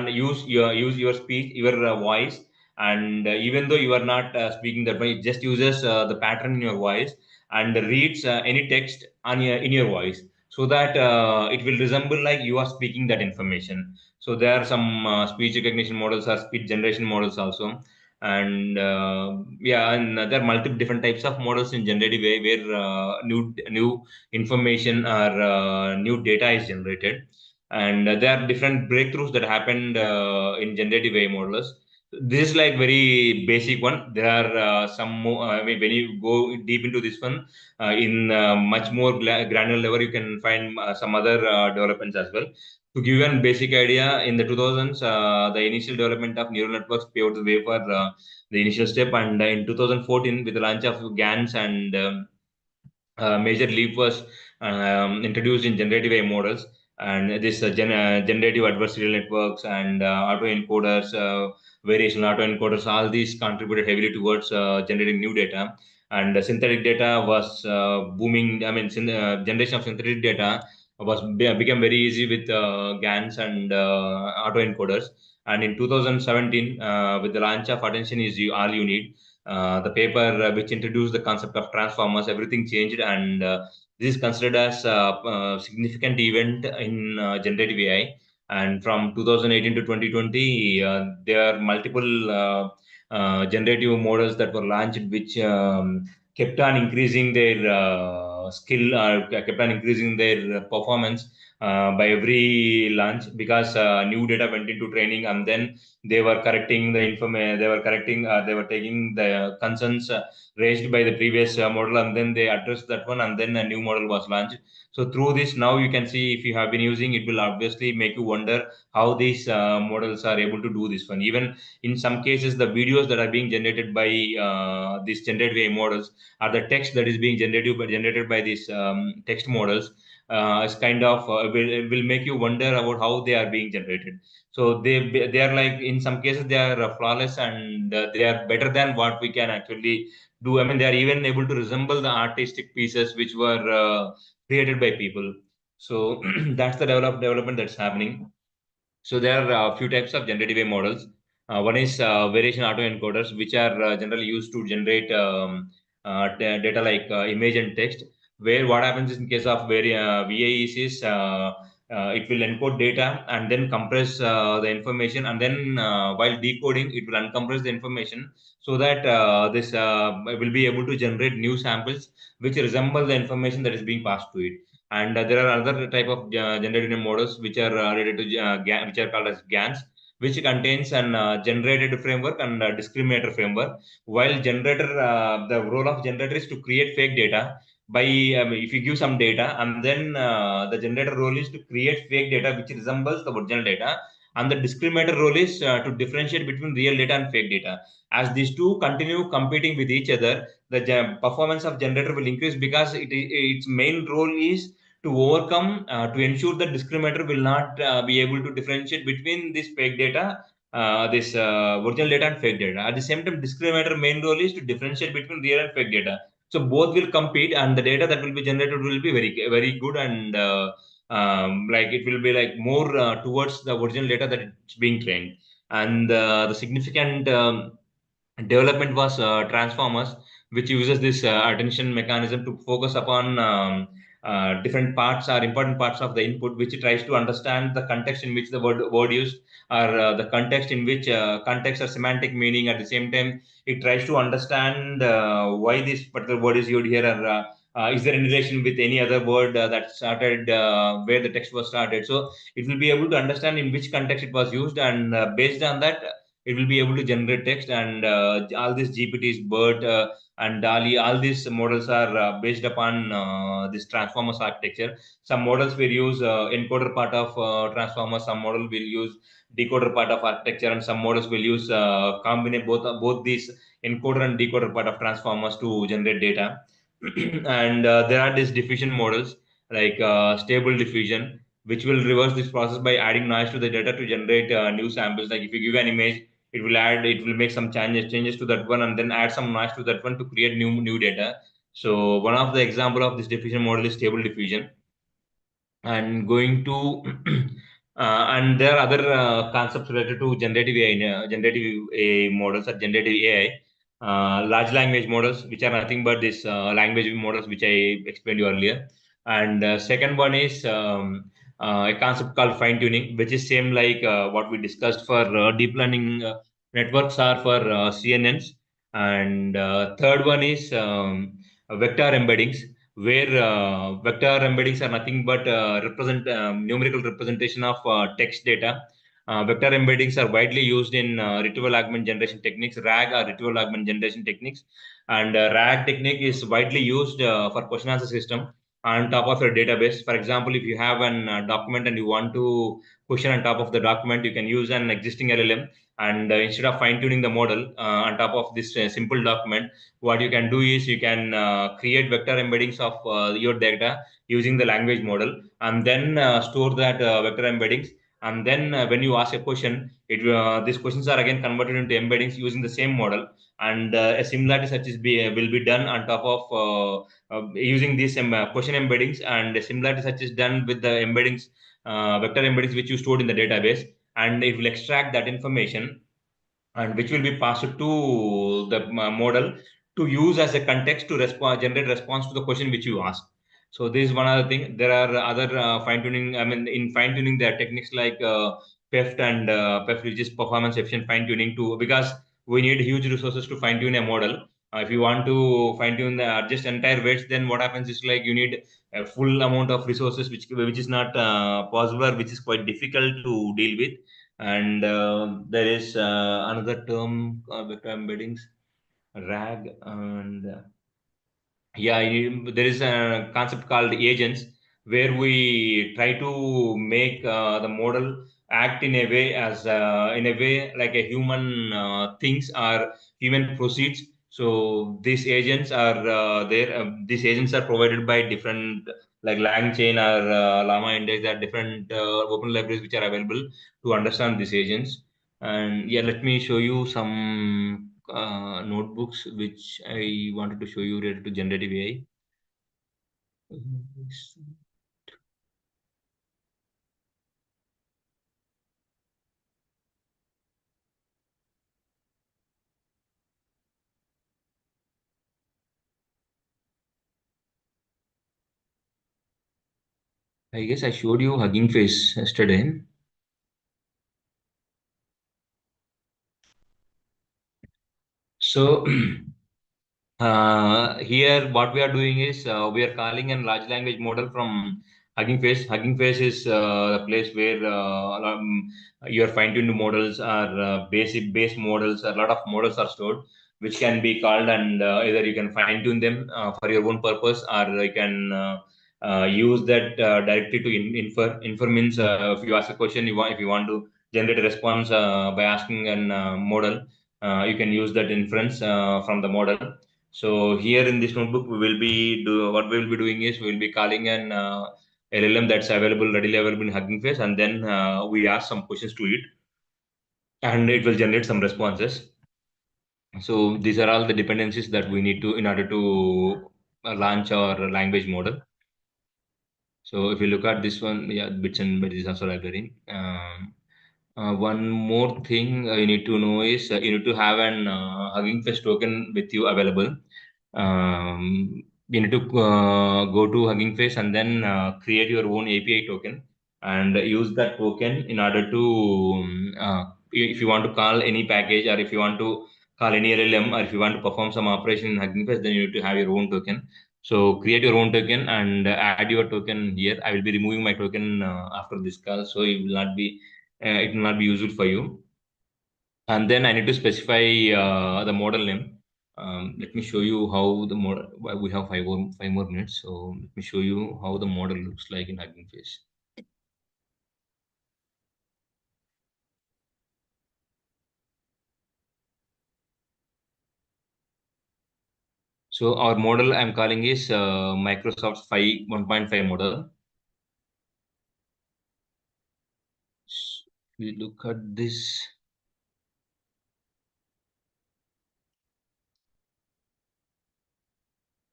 Speaker 9: use your speech, your voice. And even though you are not speaking that way, it just uses the pattern in your voice and reads any text in your voice, so that it will resemble like you are speaking that information. So there are some speech recognition models or speech generation models also. And yeah, and there are multiple different types of models in generative AI, where new information or new data is generated. And there are different breakthroughs that happened in generative AI models. This is like very basic one. There are some more. I mean, when you go deep into this one, in much more granular level, you can find some other developments as well. To give you a basic idea, in the 2000s, the initial development of neural networks paved the way for the initial step. And in 2014, with the launch of GANs and major leap was introduced in generative AI models. And this generative adversarial networks and autoencoders, variational autoencoders, all these contributed heavily towards generating new data. And synthetic data was booming. I mean, generation of synthetic data became very easy with GANs and autoencoders. And in 2017, with the launch of Attention is All You Need, the paper which introduced the concept of transformers, everything changed. And this is considered as a significant event in generative AI. And from 2018 to 2020, there are multiple generative models that were launched, which kept on increasing their skill, or kept on increasing their performance by every launch, because new data went into training, and then they were correcting the information, they were taking the concerns raised by the previous model, and then they addressed that one, and then a new model was launched. So through this, now you can see, if you have been using, it will obviously make you wonder how these models are able to do this one. Even in some cases, the videos that are being generated by these generative AI models, or the text that is being generated by these text models, is kind of will make you wonder about how they are being generated. So they are like, in some cases they are flawless, and they are better than what we can actually do. I mean, they are even able to resemble the artistic pieces which were created by people. So that's the development that's happening. So there are a few types of generative AI models. One is variation autoencoders, which are generally used to generate data like image and text. Where what happens is, in case of VAEs is, it will encode data and then compress the information, and then while decoding, it will uncompress the information, so that this will be able to generate new samples which resemble the information that is being passed to it. And there are other type of generated models which are related to which are called as GANs, which contains an generated framework and discriminator framework. While generator, the role of generator is to create fake data by, if you give some data, and then the generator role is to create fake data which resembles the original data, and the discriminator role is to differentiate between real data and fake data. As these two continue competing with each other, the performance of generator will increase, because its main role is to overcome, to ensure that discriminator will not be able to differentiate between this fake data, this original data and fake data. At the same time, discriminator main role is to differentiate between real and fake data. So both will compete, and the data that will be generated will be very good. And like, it will be like more towards the original data that it's being trained. And the significant development was transformers, which uses this attention mechanism to focus upon different parts are important parts of the input, which it tries to understand the context in which the word used, or the context in which context or semantic meaning. At the same time, it tries to understand why this particular word is used here, or is there any relation with any other word that started where the text was started. So it will be able to understand in which context it was used, and based on that, it will be able to generate text. And all these GPTs, BERT, and DALI, all these models are based upon this transformers architecture. Some models will use encoder part of transformers, some model will use decoder part of architecture, and some models will use combine both these encoder and decoder part of transformers to generate data. And there are these diffusion models like stable diffusion, which will reverse this process by adding noise to the data to generate new samples. Like if you give an image, it will make some changes to that one, and then add some noise to that one to create new data. So one of the example of this diffusion model is stable diffusion. And going to and there are other concepts related to generative AI models, or generative AI, large language models, which are nothing but this language models which I explained you earlier. And second one is a concept called fine tuning, which is same like what we discussed for deep learning networks are for CNNs. And third one is vector embeddings, where vector embeddings are nothing but represent numerical representation of text data. Vector embeddings are widely used in retrieval augment generation techniques, RAG, or retrieval augment generation techniques. And RAG technique is widely used for question answer system on top of your database. For example, if you have an document and you want to question on top of the document, you can use an existing LLM, and instead of fine tuning the model on top of this simple document, what you can do is you can create vector embeddings of your data using the language model, and then store that vector embeddings. And then when you ask a question, these questions are again converted into embeddings using the same model. And a similarity such will be done on top of using these question embeddings, and a similarity such is done with the embeddings, vector embeddings which you stored in the database. And it will extract that information, and which will be passed to the model to use as a context to generate response to the question which you ask. So this is one other thing. There are other fine tuning. I mean, in fine tuning, there are techniques like PEFT and PEFT, which is performance efficient fine tuning too, because we need huge resources to fine tune a model. If you want to fine tune the adjust entire weights, then what happens is like you need a full amount of resources, which is not possible, or which is quite difficult to deal with. And there is another term with embeddings, RAG, and yeah, there is a concept called agents, where we try to make the model act in a way like a human thinks or human proceeds. So these agents are there. These agents are provided by different, like LangChain or Llama Index. There are different open libraries which are available to understand these agents. And yeah, let me show you some notebooks which I wanted to show you related to generative AI. I guess I showed you Hugging Face yesterday. So here, what we are doing is we are calling a large language model from Hugging Face. Hugging Face is the place where your fine-tuned models are basic base models. A lot of models are stored, which can be called, and either you can fine-tune them for your own purpose, or you can use that directly to infer means if you ask a question, if you want to generate a response by asking an model, you can use that inference from the model. So here in this notebook, what we will be doing is we will be calling an LLM that's readily available in Hugging Face, and then we ask some questions to it, and it will generate some responses. So these are all the dependencies that we need to in order to launch our language model. So if you look at this one, yeah, bits and bytes is also library. One more thing you need to know is you need to have an Hugging Face token with you available. you need to go to Hugging Face and then create your own API token and use that token in order to if you want to call any package or if you want to call any LLM or if you want to perform some operation in Hugging Face, then you need to have your own token. So create your own token and add your token here. I will be removing my token after this call, so it will not be useful for you. And then I need to specify the model name. Let me show you how the model. We have five more minutes, so let me show you how the model looks like in Hugging Face. So our model I'm calling is Microsoft 1.5 model. We look at this.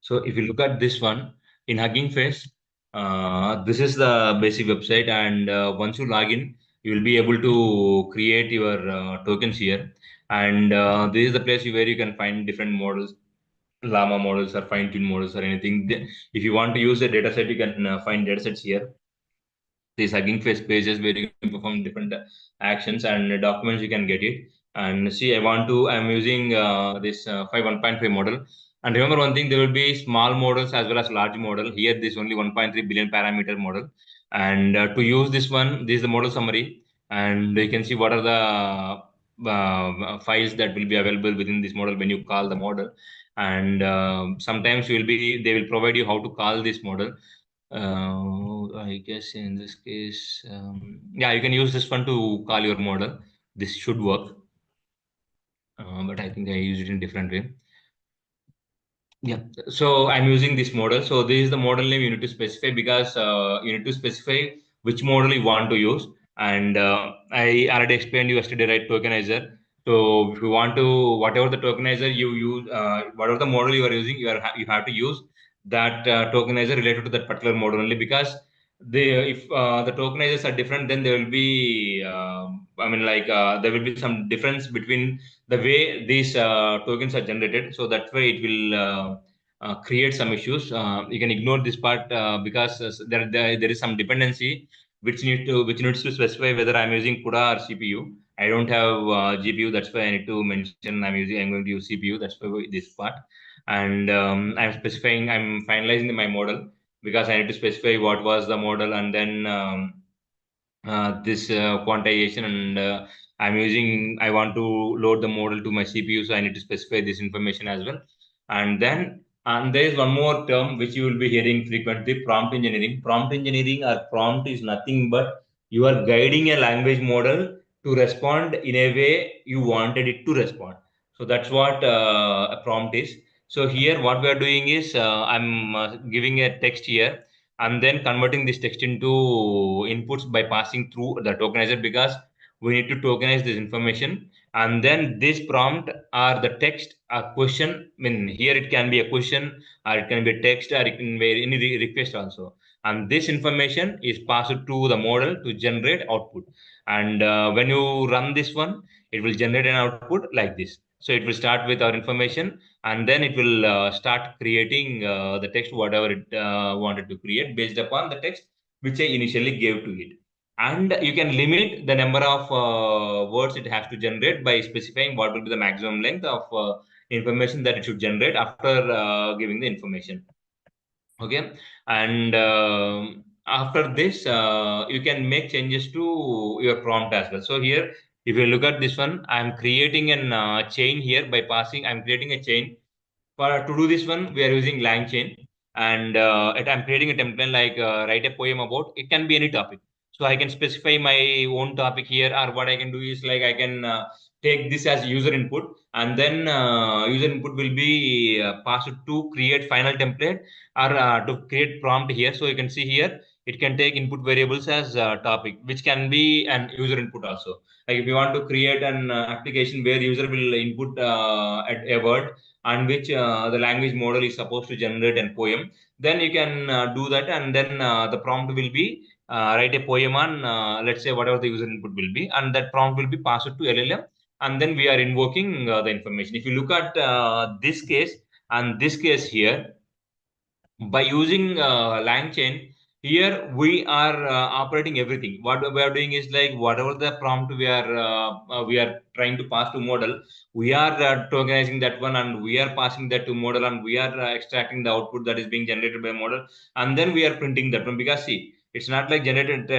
Speaker 9: So if you look at this one in Hugging Face, this is the basic website, and once you log in, you will be able to create your tokens here. And this is the place where you can find different models, llama models or fine-tuned models or anything. If you want to use a dataset, you can find datasets here. These Hugging Face pages where you can perform different actions and documents, you can get it. And see, I'm using this 1.5 model. And remember one thing, there will be small models as well as large model. Here, this only 1.3 billion parameter model. And to use this one, this is the model summary. And you can see what are the files that will be available within this model when you call the model. And sometimes they will provide you how to call this model. I guess in this case, yeah, you can use this one to call your model. This should work, but I think I use it in different way. Yeah, so I'm using this model. So this is the model name you need to specify because you need to specify which model you want to use. And I already explained you yesterday, right? Tokenizer. So if you want to, whatever the tokenizer you use, whatever the model you are using, you have to use that tokenizer related to that particular model only because if the tokenizers are different, then there will be, there will be some difference between the way these tokens are generated. So that's why it will create some issues. You can ignore this part because there is some dependency which needs to specify whether I'm using CUDA or CPU. I don't have GPU, that's why I need to mention I'm going to use CPU. That's why this part. And I'm finalizing my model because I need to specify what was the model and then this quantization and I want to load the model to my CPU, so I need to specify this information as well. And there is one more term which you will be hearing frequently: prompt engineering. Prompt engineering or prompt is nothing but you are guiding a language model to respond in a way you wanted it to respond. So that's what a prompt is. So here what we are doing is I'm giving a text here and then converting this text into inputs by passing through the tokenizer because we need to tokenize this information. And then this prompt or the text a question, I mean here it can be a question or it can be a text or it can be any request also. And this information is passed to the model to generate output. And when you run this one, it will generate an output like this. So it will start with our information and then it will start creating the text whatever it wanted to create based upon the text which I initially gave to it. And you can limit the number of words it has to generate by specifying what will be the maximum length of information that it should generate after giving the information. Okay. And after this you can make changes to your prompt as well. So here if you look at this one, I'm creating an chain here by passing. I'm creating a chain. To do this one, we are using LangChain, and I'm creating a template like write a poem about. It can be any topic. So I can specify my own topic here, or what I can do is like I can take this as user input, and then user input will be passed to create final template or to create prompt here. So you can see here, it can take input variables as topic, which can be an user input also. Like if you want to create an application where user will input at a word and which the language model is supposed to generate a poem, then you can do that. And then the prompt will be write a poem on let's say whatever the user input will be, and that prompt will be passed to LLM, and then we are invoking the information. If you look at this case and this case here, by using LangChain, here we are operating everything. What we are doing is like whatever the prompt we are trying to pass to model, we are tokenizing that one, and we are passing that to model, and we are extracting the output that is being generated by model, and then we are printing that one. Because see, it's not like generated.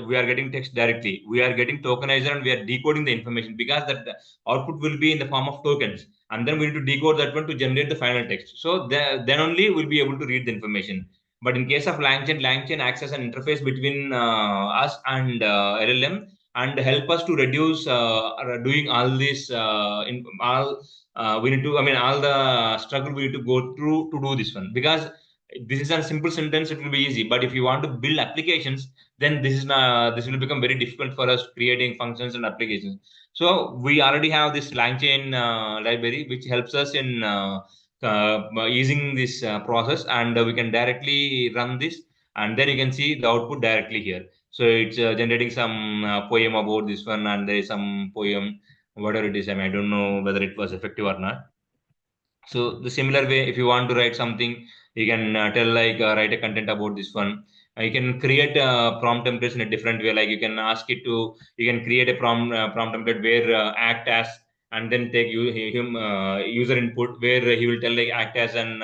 Speaker 9: We are getting text directly. We are getting tokenizer, and we are decoding the information, because that output will be in the form of tokens, and then we need to decode that one to generate the final text. So then only we'll be able to read the information. But in case of LangChain, LangChain acts as an interface between us and LLM, and help us to reduce doing all this in all we need to, I mean, all the struggle we need to go through to do this one. Because this is a simple sentence, it will be easy. But if you want to build applications, then this will become very difficult for us creating functions and applications. So we already have this LangChain library, which helps us in using this process, and we can directly run this, and then you can see the output directly here. So it's generating some poem about this one, and there is some poem, whatever it is. I mean, I don't know whether it was effective or not. So the similar way, if you want to write something, you can tell like write a content about this one. You can create prompt templates in a different way. Like you can ask it to, you can create a prompt template where act as, and then take him user input, where he will tell like act as an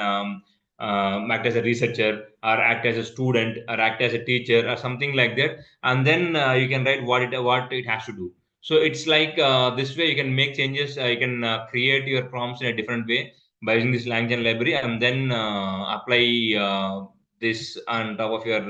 Speaker 9: act as a researcher, or act as a student, or act as a teacher, or something like that. And then you can write what it has to do. So it's like this way you can make changes. You can create your prompts in a different way by using this LangChain library, and then apply this on top of your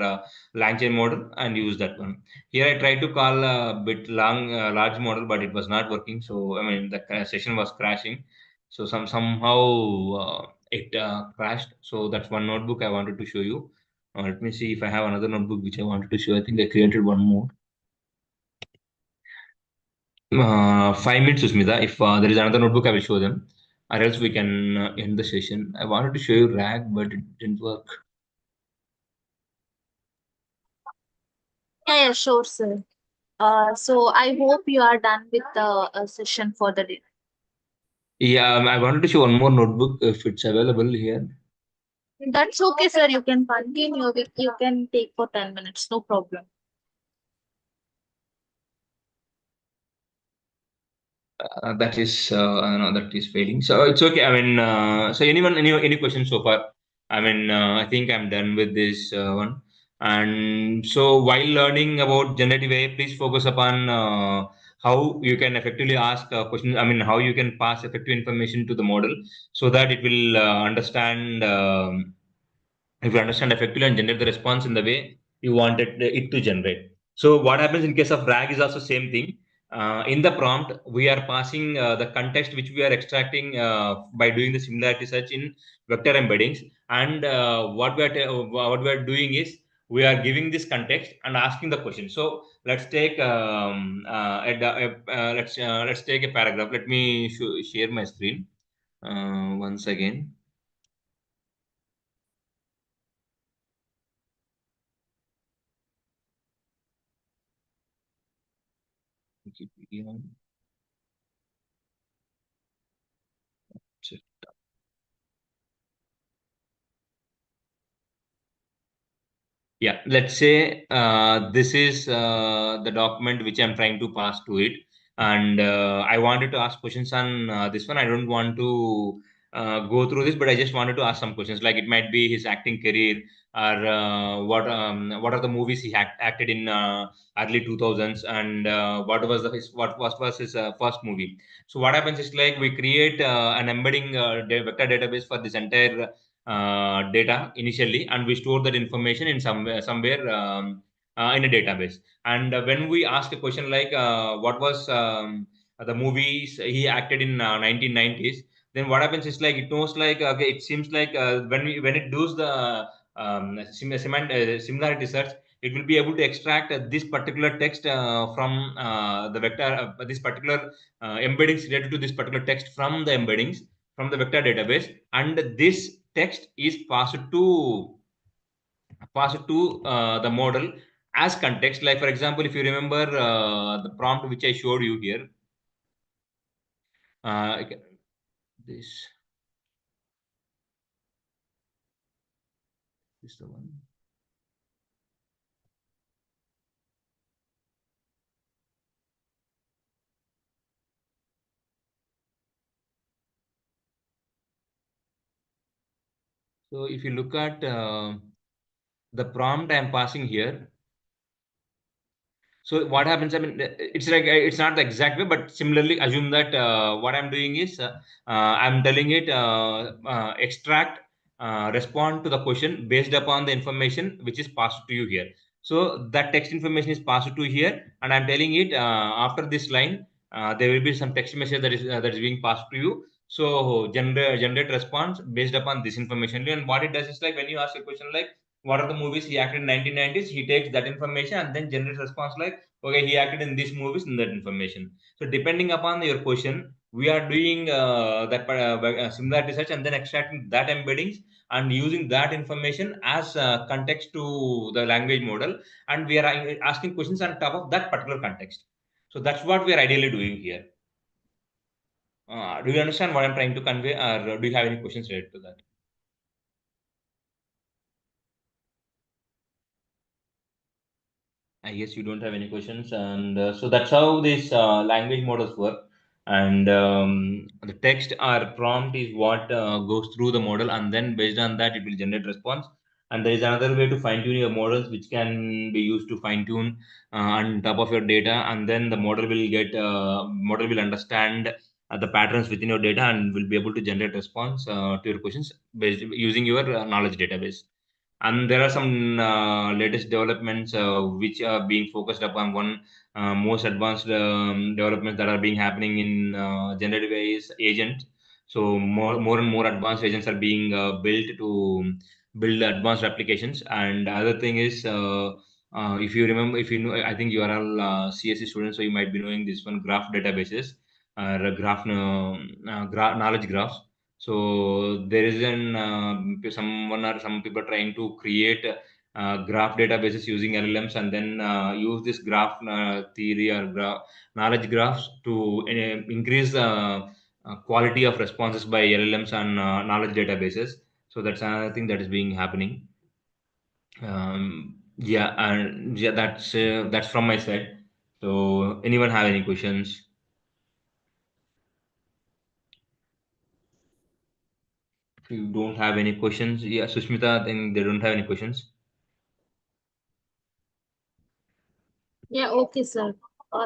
Speaker 9: LangChain model and use that one. Here I tried to call a bit large model, but it was not working. So I mean the session was crashing. So somehow it crashed. So that's one notebook I wanted to show you. Let me see if I have another notebook which I wanted to show. I think I created one more. 5 minutes, Susmita. If there is another notebook, I will show them, or else we can end the session. I wanted to show you RAG, but it didn't work.
Speaker 8: Yeah, yeah, sure, sir. So I hope you are done with the session for the day.
Speaker 9: Yeah, I wanted to show one more notebook if it's available here.
Speaker 8: That's okay, sir. You can continue with, you can take for 10 minutes, no problem.
Speaker 9: That is failing. So it's okay. I mean, so anyone, any questions so far? I mean, I think I'm done with this one. And so while learning about generative AI, please focus upon how you can effectively ask questions. I mean, how you can pass effective information to the model, so that it will understand. If you understand effectively and generate the response in the way you want it to generate. So what happens in case of RAG is also same thing. In the prompt, we are passing the context which we are extracting by doing the similarity search in vector embeddings, and what we are doing is we are giving this context and asking the question. So let's take let's take a paragraph. Let me share my screen once again. Wikipedia. Yeah, let's say this is the document which I'm trying to pass to it, and I wanted to ask questions on this one. I don't want to go through this, but I just wanted to ask some questions. Like it might be his acting career, or what are the movies he acted in early 2000s, and what was his first movie. So what happens is like we create an embedding vector database for this entire data initially, and we store that information in somewhere in a database. And when we ask a question like what was the movies he acted in 1990s, then what happens is like it knows like okay, it seems like when it does the similarity search, it will be able to extract this particular text from the vector, this particular embeddings related to this particular text from the embeddings from the vector database, and this text is passed to the model as context. Like for example, if you remember the prompt which I showed you here, okay, this Is the one. So if you look at the prompt I'm passing here, so what happens? I mean, it's like it's not the exact way, but similarly, assume that what I'm doing is I'm telling it extract, respond to the question based upon the information which is passed to you here. So that text information is passed to here, and I'm telling it after this line, there will be some text message that is being passed to you. So generate response based upon this information. And what it does is like when you ask a question like what are the movies he acted in 1990s, he takes that information and then generates response like okay, he acted in these movies in that information. So depending upon your question, we are doing that similarity search and then extracting that embeddings and using that information as context to the language model, and we are asking questions on top of that particular context. So that's what we are ideally doing here. Do you understand what I'm trying to convey, or do you have any questions related to that? I guess you don't have any questions, and so that's how these language models work. And the text or prompt is what goes through the model, and then based on that, it will generate response. And there is another way to fine tune your models, which can be used to fine tune on top of your data, and then the model will understand the patterns within your data and will be able to generate response to your questions based using your knowledge database. And there are some latest developments which are being focused upon. One most advanced developments that are being happening in generative AI is agent. So more and more advanced agents are being built to build advanced applications. And the other thing is if you remember, if you know, I think you are all CSE students, so you might be knowing this one, graph databases, knowledge graphs. So there is some people trying to create graph databases using LLMs, and then use this graph theory or knowledge graphs to increase the quality of responses by LLMs and knowledge databases. So that's another thing that is being happening. Yeah, and yeah, that's from my side. So anyone have any questions? If you don't have any questions, yeah, Sushmita, I think they don't have any questions.
Speaker 8: Yeah, okay, sir.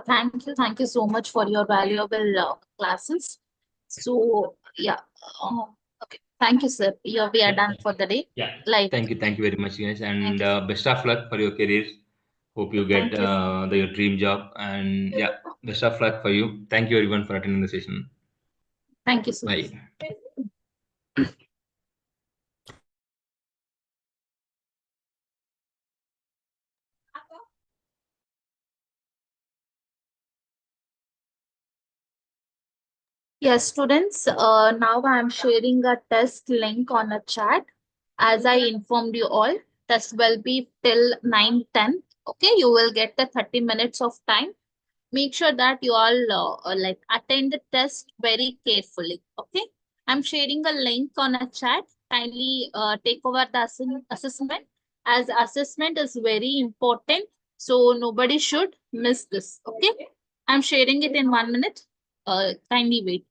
Speaker 8: Thank you. Thank you so much for your valuable classes. So, yeah. Uh, okay. Thank you, sir. Yeah, we are done for the day.
Speaker 9: Yeah.
Speaker 8: Like,
Speaker 9: Thank you very much, guys,
Speaker 8: thank
Speaker 9: and
Speaker 8: you.
Speaker 9: best of luck for your careers. Hope you get
Speaker 8: Thank you.
Speaker 9: your dream job, and yeah, best of luck for you. Thank you everyone for attending the session.
Speaker 8: Thank you, sir.
Speaker 9: Bye.
Speaker 8: Yes, students, now I'm sharing a test link on a chat. As I informed you all, test will be till 9:10. Okay, you will get the 30 minutes of time. Make sure that you all like attend the test very carefully. Okay, I'm sharing a link on a chat. Kindly take over the assessment, as assessment is very important. So nobody should miss this. Okay, I'm sharing it in 1 minute. Kindly wait.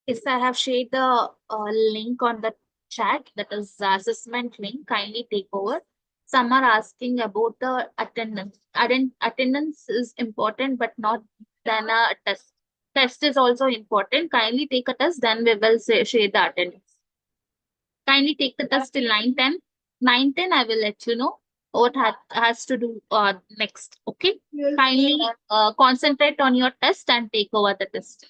Speaker 8: Yes, I have shared the link on the chat. That is the assessment link. Kindly take over. Some are asking about the attendance. Attendance is important, but not than a test. Test is also important. Kindly take a test, then we will share the attendance. Kindly take the test till 9:10. 9:10, I will let you know what has to do next. Okay. Kindly concentrate on your test and take over the test.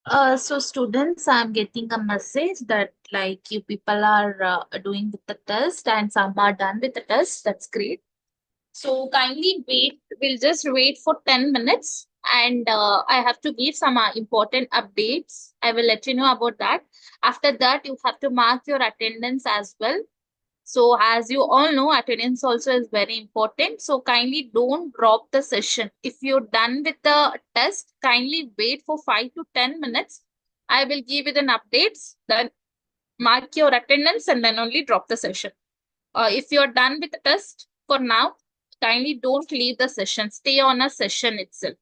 Speaker 8: So students, I'm getting a message that like you people are doing with the test and some are done with the test. That's great. So kindly wait. We'll just wait for 10 minutes and I have to give some important updates. I will let you know about that. After that, you have to mark your attendance as well. So as you all know, attendance also is very important. So kindly don't drop the session. If you're done with the test, kindly wait for 5 to 10 minutes. I will give you the updates, then mark your attendance and then only drop the session. If you're done with the test for now, kindly don't leave the session. Stay on a session itself.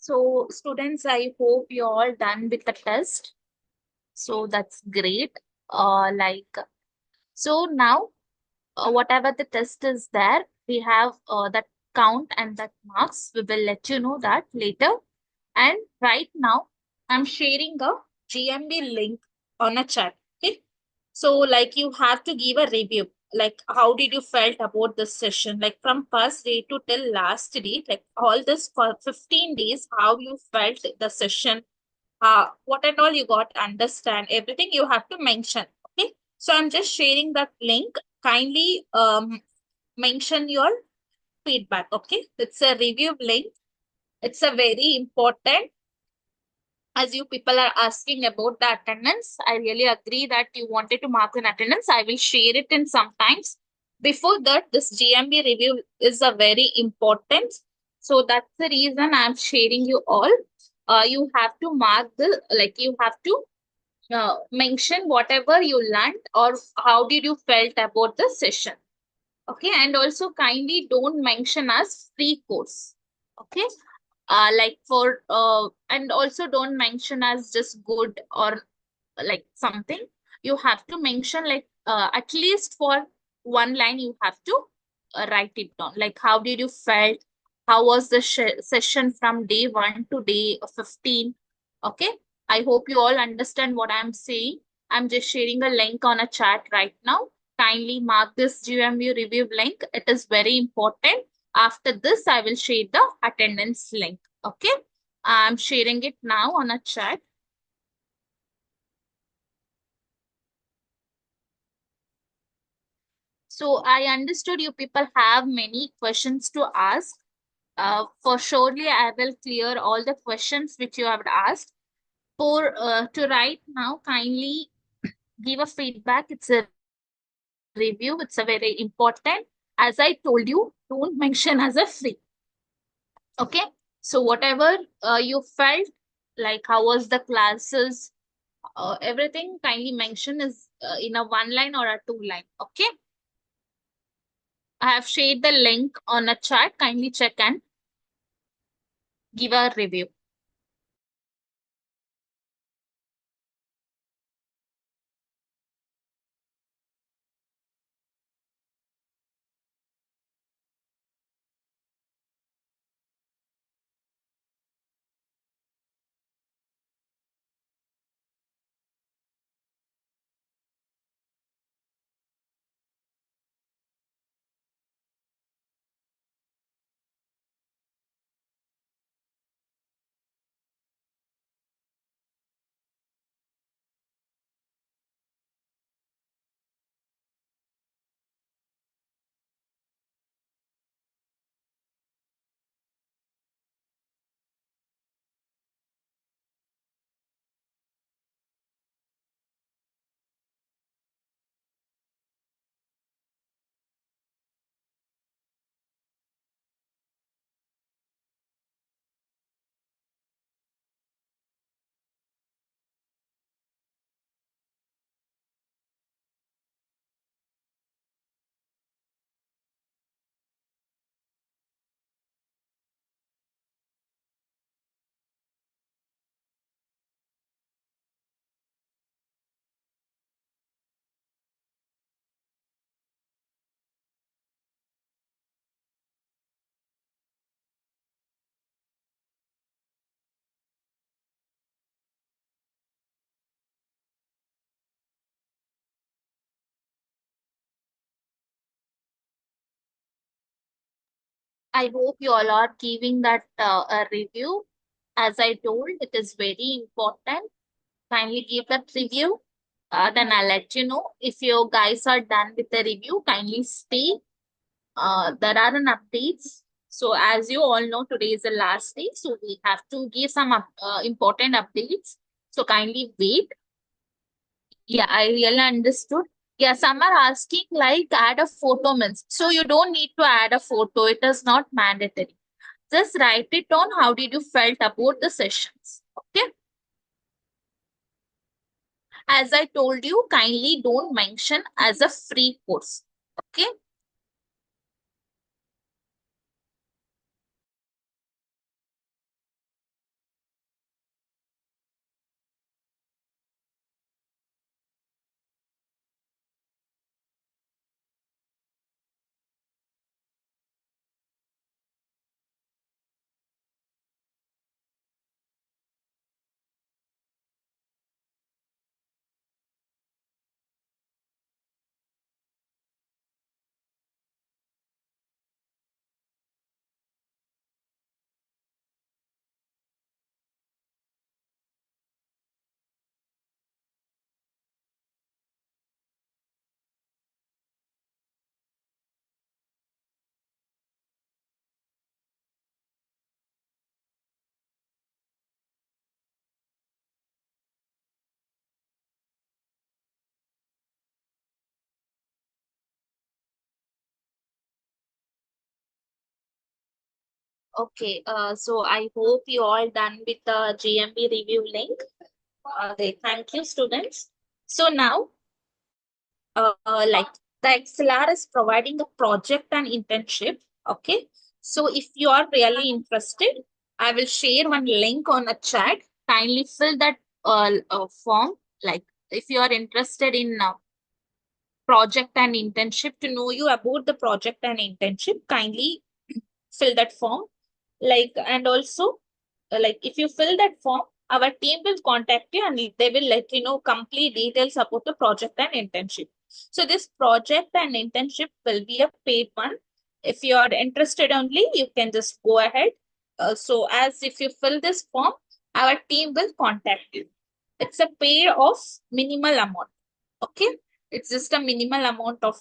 Speaker 8: So students, I hope you're all done with the test. So that's great. So now whatever the test is there, we have that count and that marks. We will let you know that later. And right now, I'm sharing a GMB link on a chat. Okay. So like you have to give a review. Like how did you felt about this session? Like from first day to till last day, like all this for 15 days, how you felt the session, what and all you got understand, everything you have to mention. Okay. So I'm just sharing that link. Kindly mention your feedback. Okay. It's a review link. It's a very important, as you people are asking about the attendance. I really agree that you wanted to mark an attendance. I will share it in sometimes. Before that, this GMB review is a very important. So that's the reason I'm sharing you all. You have to mark the, like you have to mention whatever you learned or how did you felt about the session. Okay, and also kindly don't mention as free course. Okay, like for and also don't mention as just good or like something. You have to mention like at least for one line you have to write it down, like how did you felt, how was the session from day 1 to day 15. Okay, I hope you all understand what I'm saying. I'm just sharing a link on a chat right now. Kindly mark this GMU review link, it is very important. After this I will share the attendance link. Okay, I'm sharing it now on a chat. So I understood you people have many questions to ask. For surely I will clear all the questions which you have asked. For to right now, kindly give a feedback. It's a review. It's a very important. As I told you, don't mention as a free. Okay. So whatever you felt, like how was the classes, everything kindly mention is in a one line or a two line. Okay. I have shared the link on a chat. Kindly check and give a review. I hope you all are giving that a review. As I told, it is very important. Kindly give that review. Then I'll let you know. If you guys are done with the review, kindly stay. There are an updates. So as you all know, today is the last day. So we have to give some important updates. So kindly wait. Yeah, I really understood. Yeah, some are asking like add a photo means. So you don't need to add a photo. It is not mandatory. Just write it on how did you felt about the sessions. Okay. As I told you, kindly don't mention as a free course. Okay. Okay, so I hope you all done with the GMB review link. Okay, thank you, students. So now, like the XLR is providing a project and internship. Okay, so if you are really interested, I will share one link on a chat. Kindly fill that form. Like if you are interested in project and internship, to know you about the project and internship, kindly fill that form. Like, and also, like if you fill that form, our team will contact you and they will let you know complete details about the project and internship. So this project and internship will be a paid one. If you are interested only, you can just go ahead. So as if you fill this form, our team will contact you. It's a pay of minimal amount. Okay, it's just a minimal amount of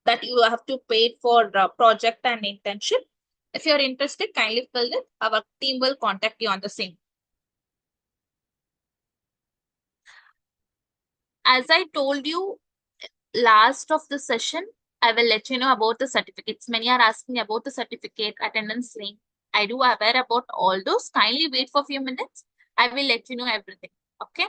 Speaker 8: that you have to pay for project and internship. If you're interested, kindly fill it. Our team will contact you on the same. As I told you, last of the session, I will let you know about the certificates. Many are asking about the certificate attendance link. I do aware about all those. Kindly wait for a few minutes. I will let you know everything. Okay.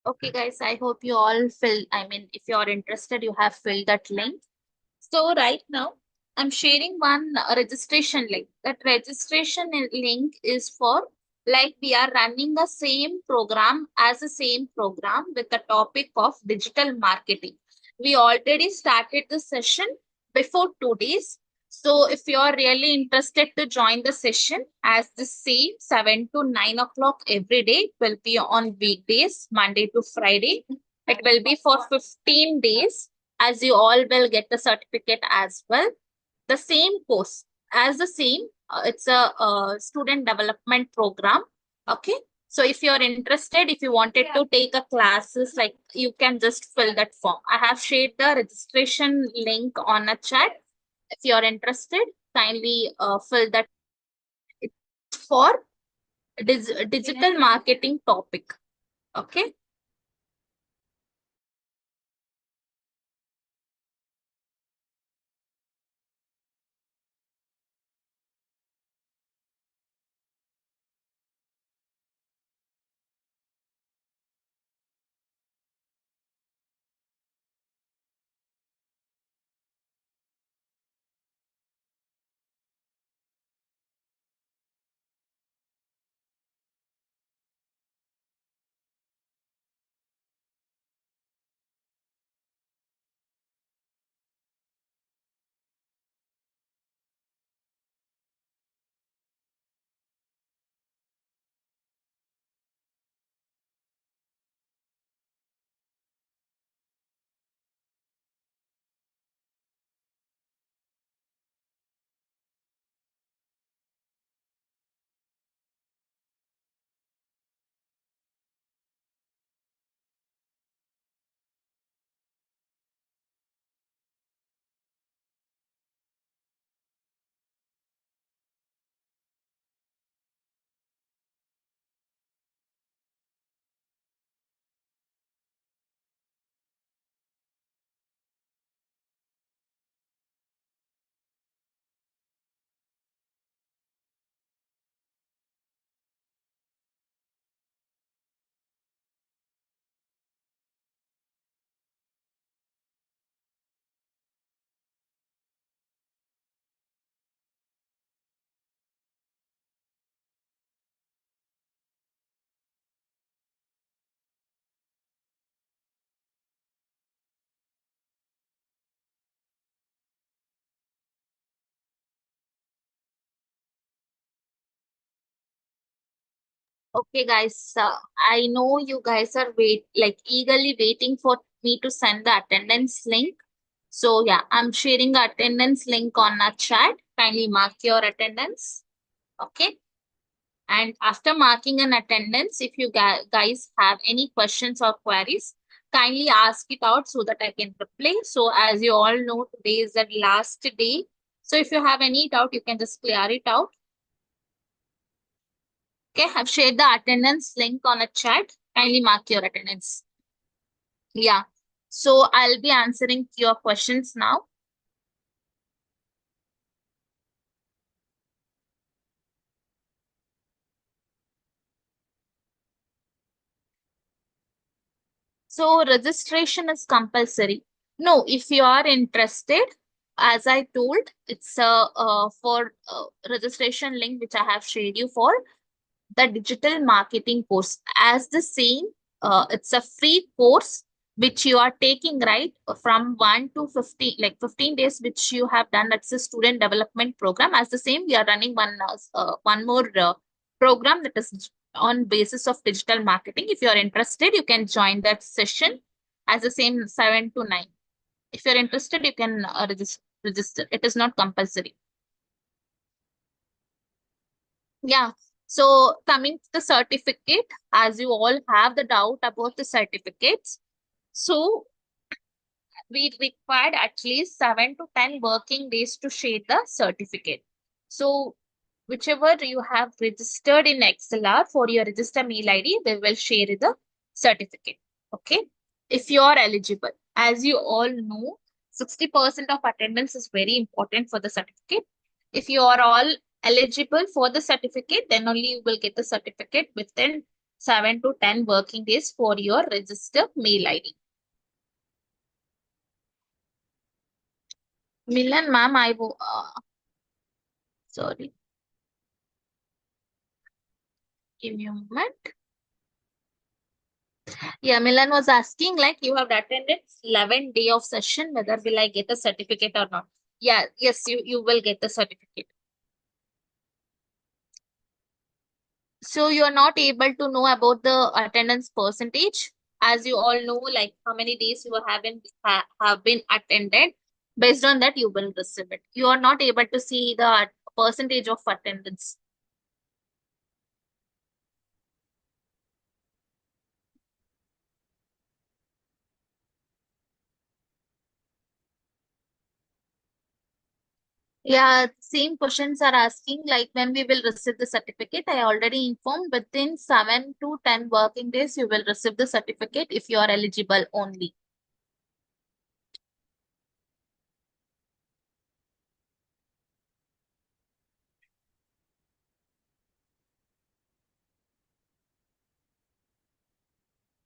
Speaker 8: Okay, guys, I hope you all fill. I mean, if you're interested, you have filled that link. So right now, I'm sharing one registration link. That registration link is for like we are running the same program as the same program with the topic of digital marketing. We already started the session before 2 days. So if you are really interested to join the session as the same 7 to 9 o'clock every day, it will be on weekdays, Monday to Friday. It will be for 15 days as you all will get the certificate as well. The same course as the same, it's a student development program. Okay. So if you're interested, if you wanted to take a classes, like you can just fill that form. I have shared the registration link on a chat. If you're interested, kindly fill that. It's for digital marketing topic. Okay. Okay, guys. I know you guys are eagerly waiting for me to send the attendance link. So yeah, I'm sharing the attendance link on our chat. Kindly mark your attendance. Okay. And after marking an attendance, if you guys have any questions or queries, kindly ask it out so that I can reply. So as you all know, today is the last day. So if you have any doubt, you can just clear it out. Okay, I've shared the attendance link on a chat. Kindly mark your attendance. Yeah. So I'll be answering your questions now. So registration is compulsory. No, if you are interested, as I told, it's for registration link which I have shared you for the digital marketing course. As the same, it's a free course which you are taking, right, from 1 to 15, like 15 days, which you have done. That's a student development program. As the same, we are running one more program that is on basis of digital marketing. If you are interested, you can join that session as the same 7 to 9. If you're interested, you can register. It is not compulsory. Yeah. So coming to the certificate, as you all have the doubt about the certificates, so we required at least 7 to 10 working days to share the certificate. So whichever you have registered in ExcelR for your register mail ID, they will share the certificate. Okay. If you are eligible, as you all know, 60% of attendance is very important for the certificate. If you are all eligible for the certificate, then only you will get the certificate within 7 to 10 working days for your register mail ID. Milan, ma'am, sorry, give me a moment. Yeah, Milan was asking like you have attended 11 day of session, whether will I get a certificate or not? Yeah, yes, you will get the certificate. So you are not able to know about the attendance percentage, as you all know, like how many days you have been attended. Based on that, you will receive it. You are not able to see the percentage of attendance. Yeah, same questions are asking like when we will receive the certificate. I already informed within 7 to 10 working days, you will receive the certificate if you are eligible only.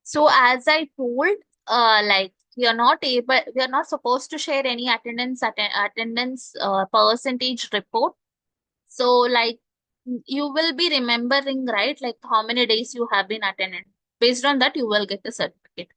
Speaker 8: So as I told, like we are not supposed to share any attendance percentage report. So like you will be remembering, right? Like how many days you have been attended. Based on that, you will get the certificate.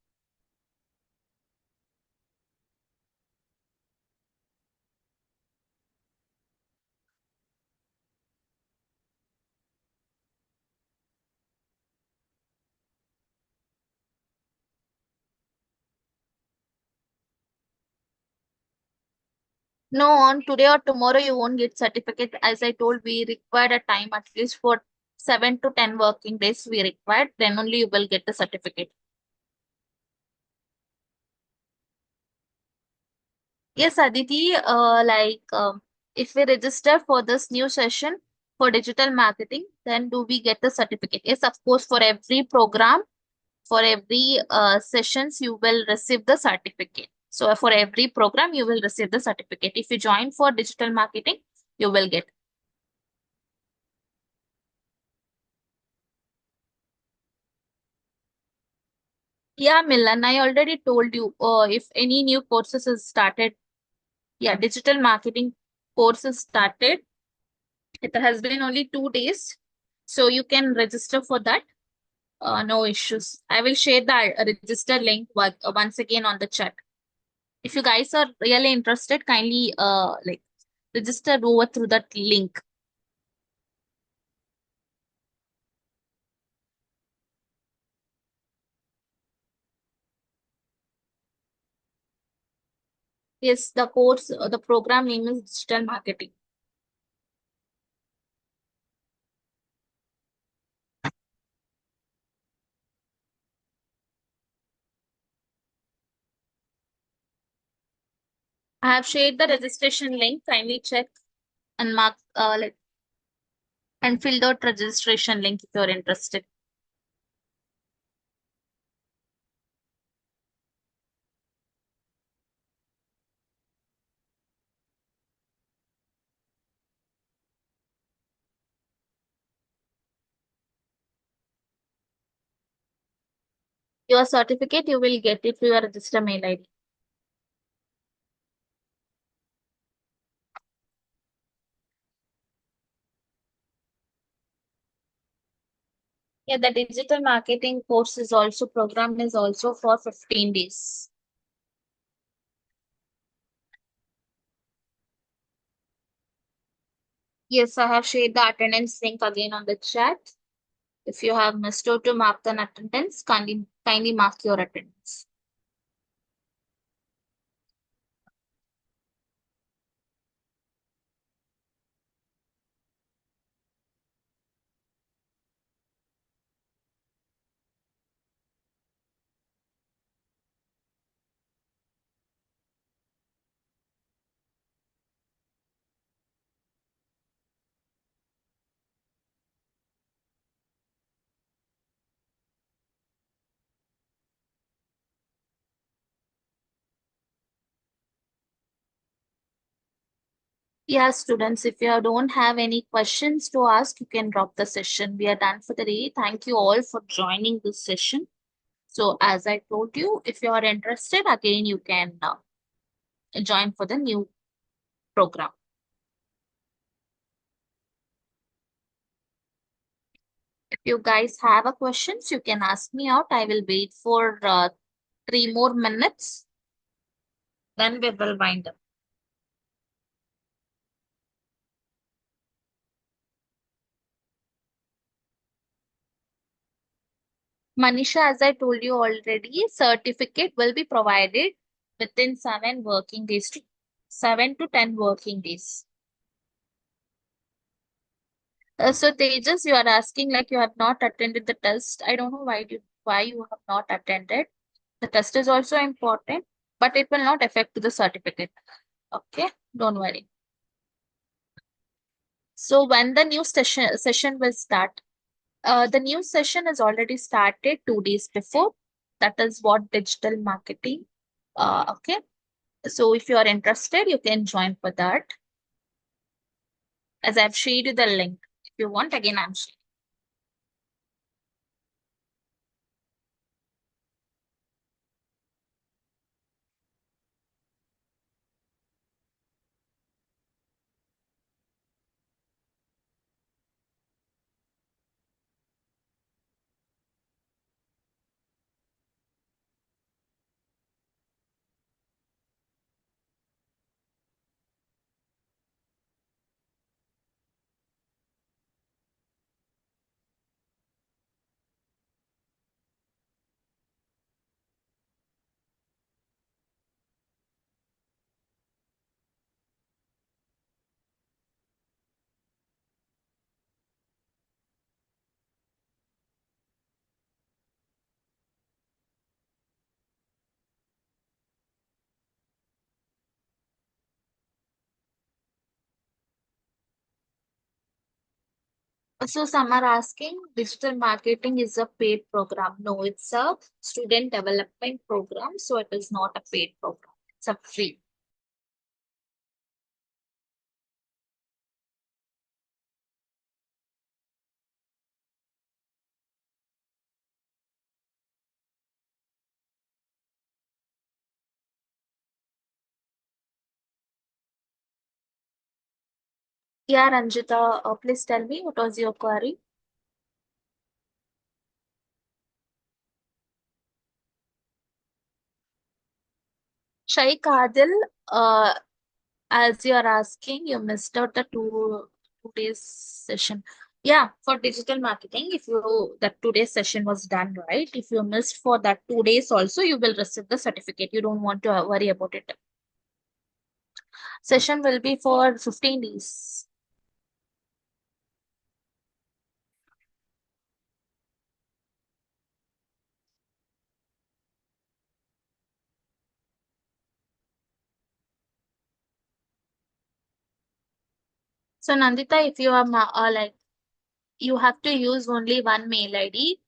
Speaker 8: No, on today or tomorrow you won't get certificate. As I told, we required a time at least for 7 to 10 working days we required. Then only you will get the certificate. Yes, Aditi, if we register for this new session for digital marketing, then do we get the certificate? Yes, of course, for every program, for every sessions, you will receive the certificate. So for every program, you will receive the certificate. If you join for digital marketing, you will get. Yeah, Milan, I already told you, if any new courses is started, yeah, digital marketing courses started. It has been only 2 days, so you can register for that. No issues. I will share the register link once again on the chat. If you guys are really interested, kindly register over through that link. Yes, the course, the program name is digital marketing. I have shared the registration link. Kindly check and mark and fill out registration link if you're interested. Your certificate, you will get it to your register mail ID. Yeah, the digital marketing course is also program is also for 15 days. Yes, I have shared the attendance link again on the chat. If you have missed out to mark an attendance, kindly mark your attendance. Yeah, students, if you don't have any questions to ask, you can drop the session. We are done for the day. Thank you all for joining this session. So as I told you, if you are interested, again, you can join for the new program. If you guys have a questions, you can ask me out. I will wait for 3 more minutes. Then we will wind up. Manisha, as I told you already, certificate will be provided within 7 working days, 7 to 10 working days. So Tejas, you are asking like you have not attended the test. I don't know why you have not attended. The test is also important, but it will not affect the certificate. Okay, don't worry. So when the new session will start, the new session is already started 2 days before. That is what digital marketing. Okay. So if you are interested, you can join for that. As I've shared you the link. If you want, again, I'm sharing. So some are asking, digital marketing is a paid program. No, it's a student development program. So it is not a paid program. It's a free. Yeah, Ranjita, please tell me what was your query? Shaikh Adil, as you are asking, you missed out the 2 days session. Yeah, for digital marketing, if you that 2 days session was done right, if you missed for that 2 days also, you will receive the certificate. You don't want to worry about it. Session will be for 15 days. So Nandita, if you are like, you have to use only one mail ID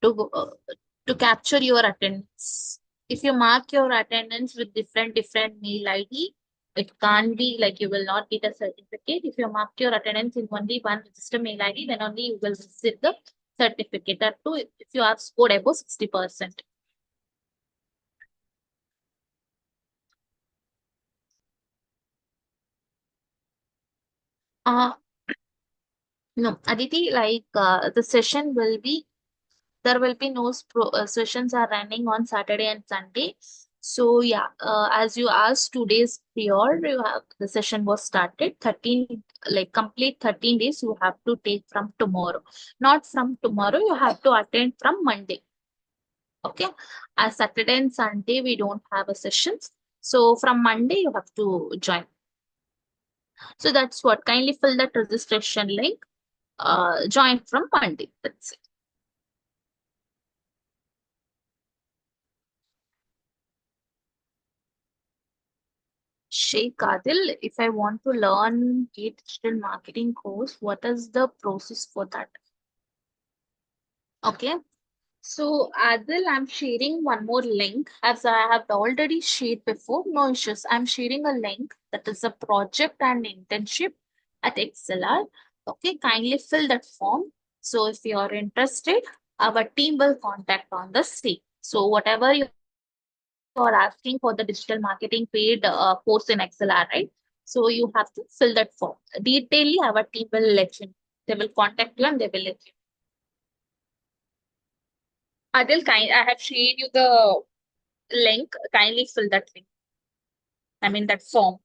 Speaker 8: to capture your attendance. If you mark your attendance with different mail ID, it can't be like you will not get a certificate. If you mark your attendance in only one register mail ID, then only you will receive the certificate. That too, if you have scored above 60%. Uh, no, Aditi, like the session will be, there will be no sessions are running on Saturday and Sunday. So yeah, as you asked, 2 days prior, you have the session was started. 13, like complete 13 days you have to take from tomorrow. Not from tomorrow, you have to attend from Monday. Okay, as Saturday and Sunday we don't have a sessions. So from Monday you have to join. So that's what. Kindly fill that registration link. Join from Monday. That's it. Sheikh Adil, if I want to learn a digital marketing course, what is the process for that? Okay. So Adil, I'm sharing one more link as I have already shared before. No issues. I'm sharing a link that is a project and internship at ExcelR. Okay, kindly fill that form. So if you are interested, our team will contact on the same. So whatever you are asking for the digital marketing paid course in ExcelR, right? So you have to fill that form. Detailedly, our team will let you know. They will contact you and they will let you know. Adil, I have shared you the link. Kindly fill that link. I mean that form.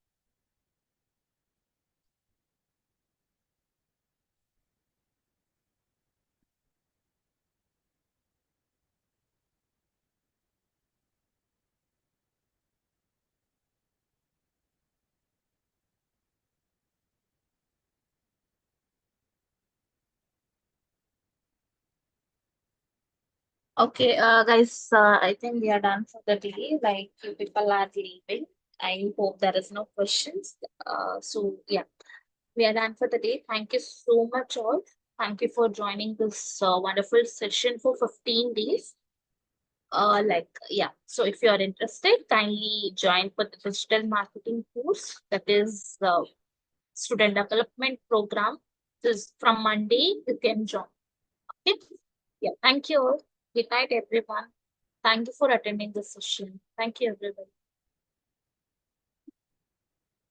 Speaker 8: Okay, guys, I think we are done for the day. Like you people are leaving. I hope there is no questions. So yeah, we are done for the day. Thank you so much all. Thank you for joining this wonderful session for 15 days. Like yeah, so if you are interested, kindly join for the digital marketing course, that is student development program. This from Monday you can join. Okay. Yeah, thank you all. Good night everyone. Thank you for attending the session. Thank you everyone.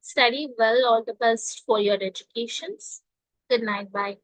Speaker 8: Study well. All the best for your educations. Good night. Bye.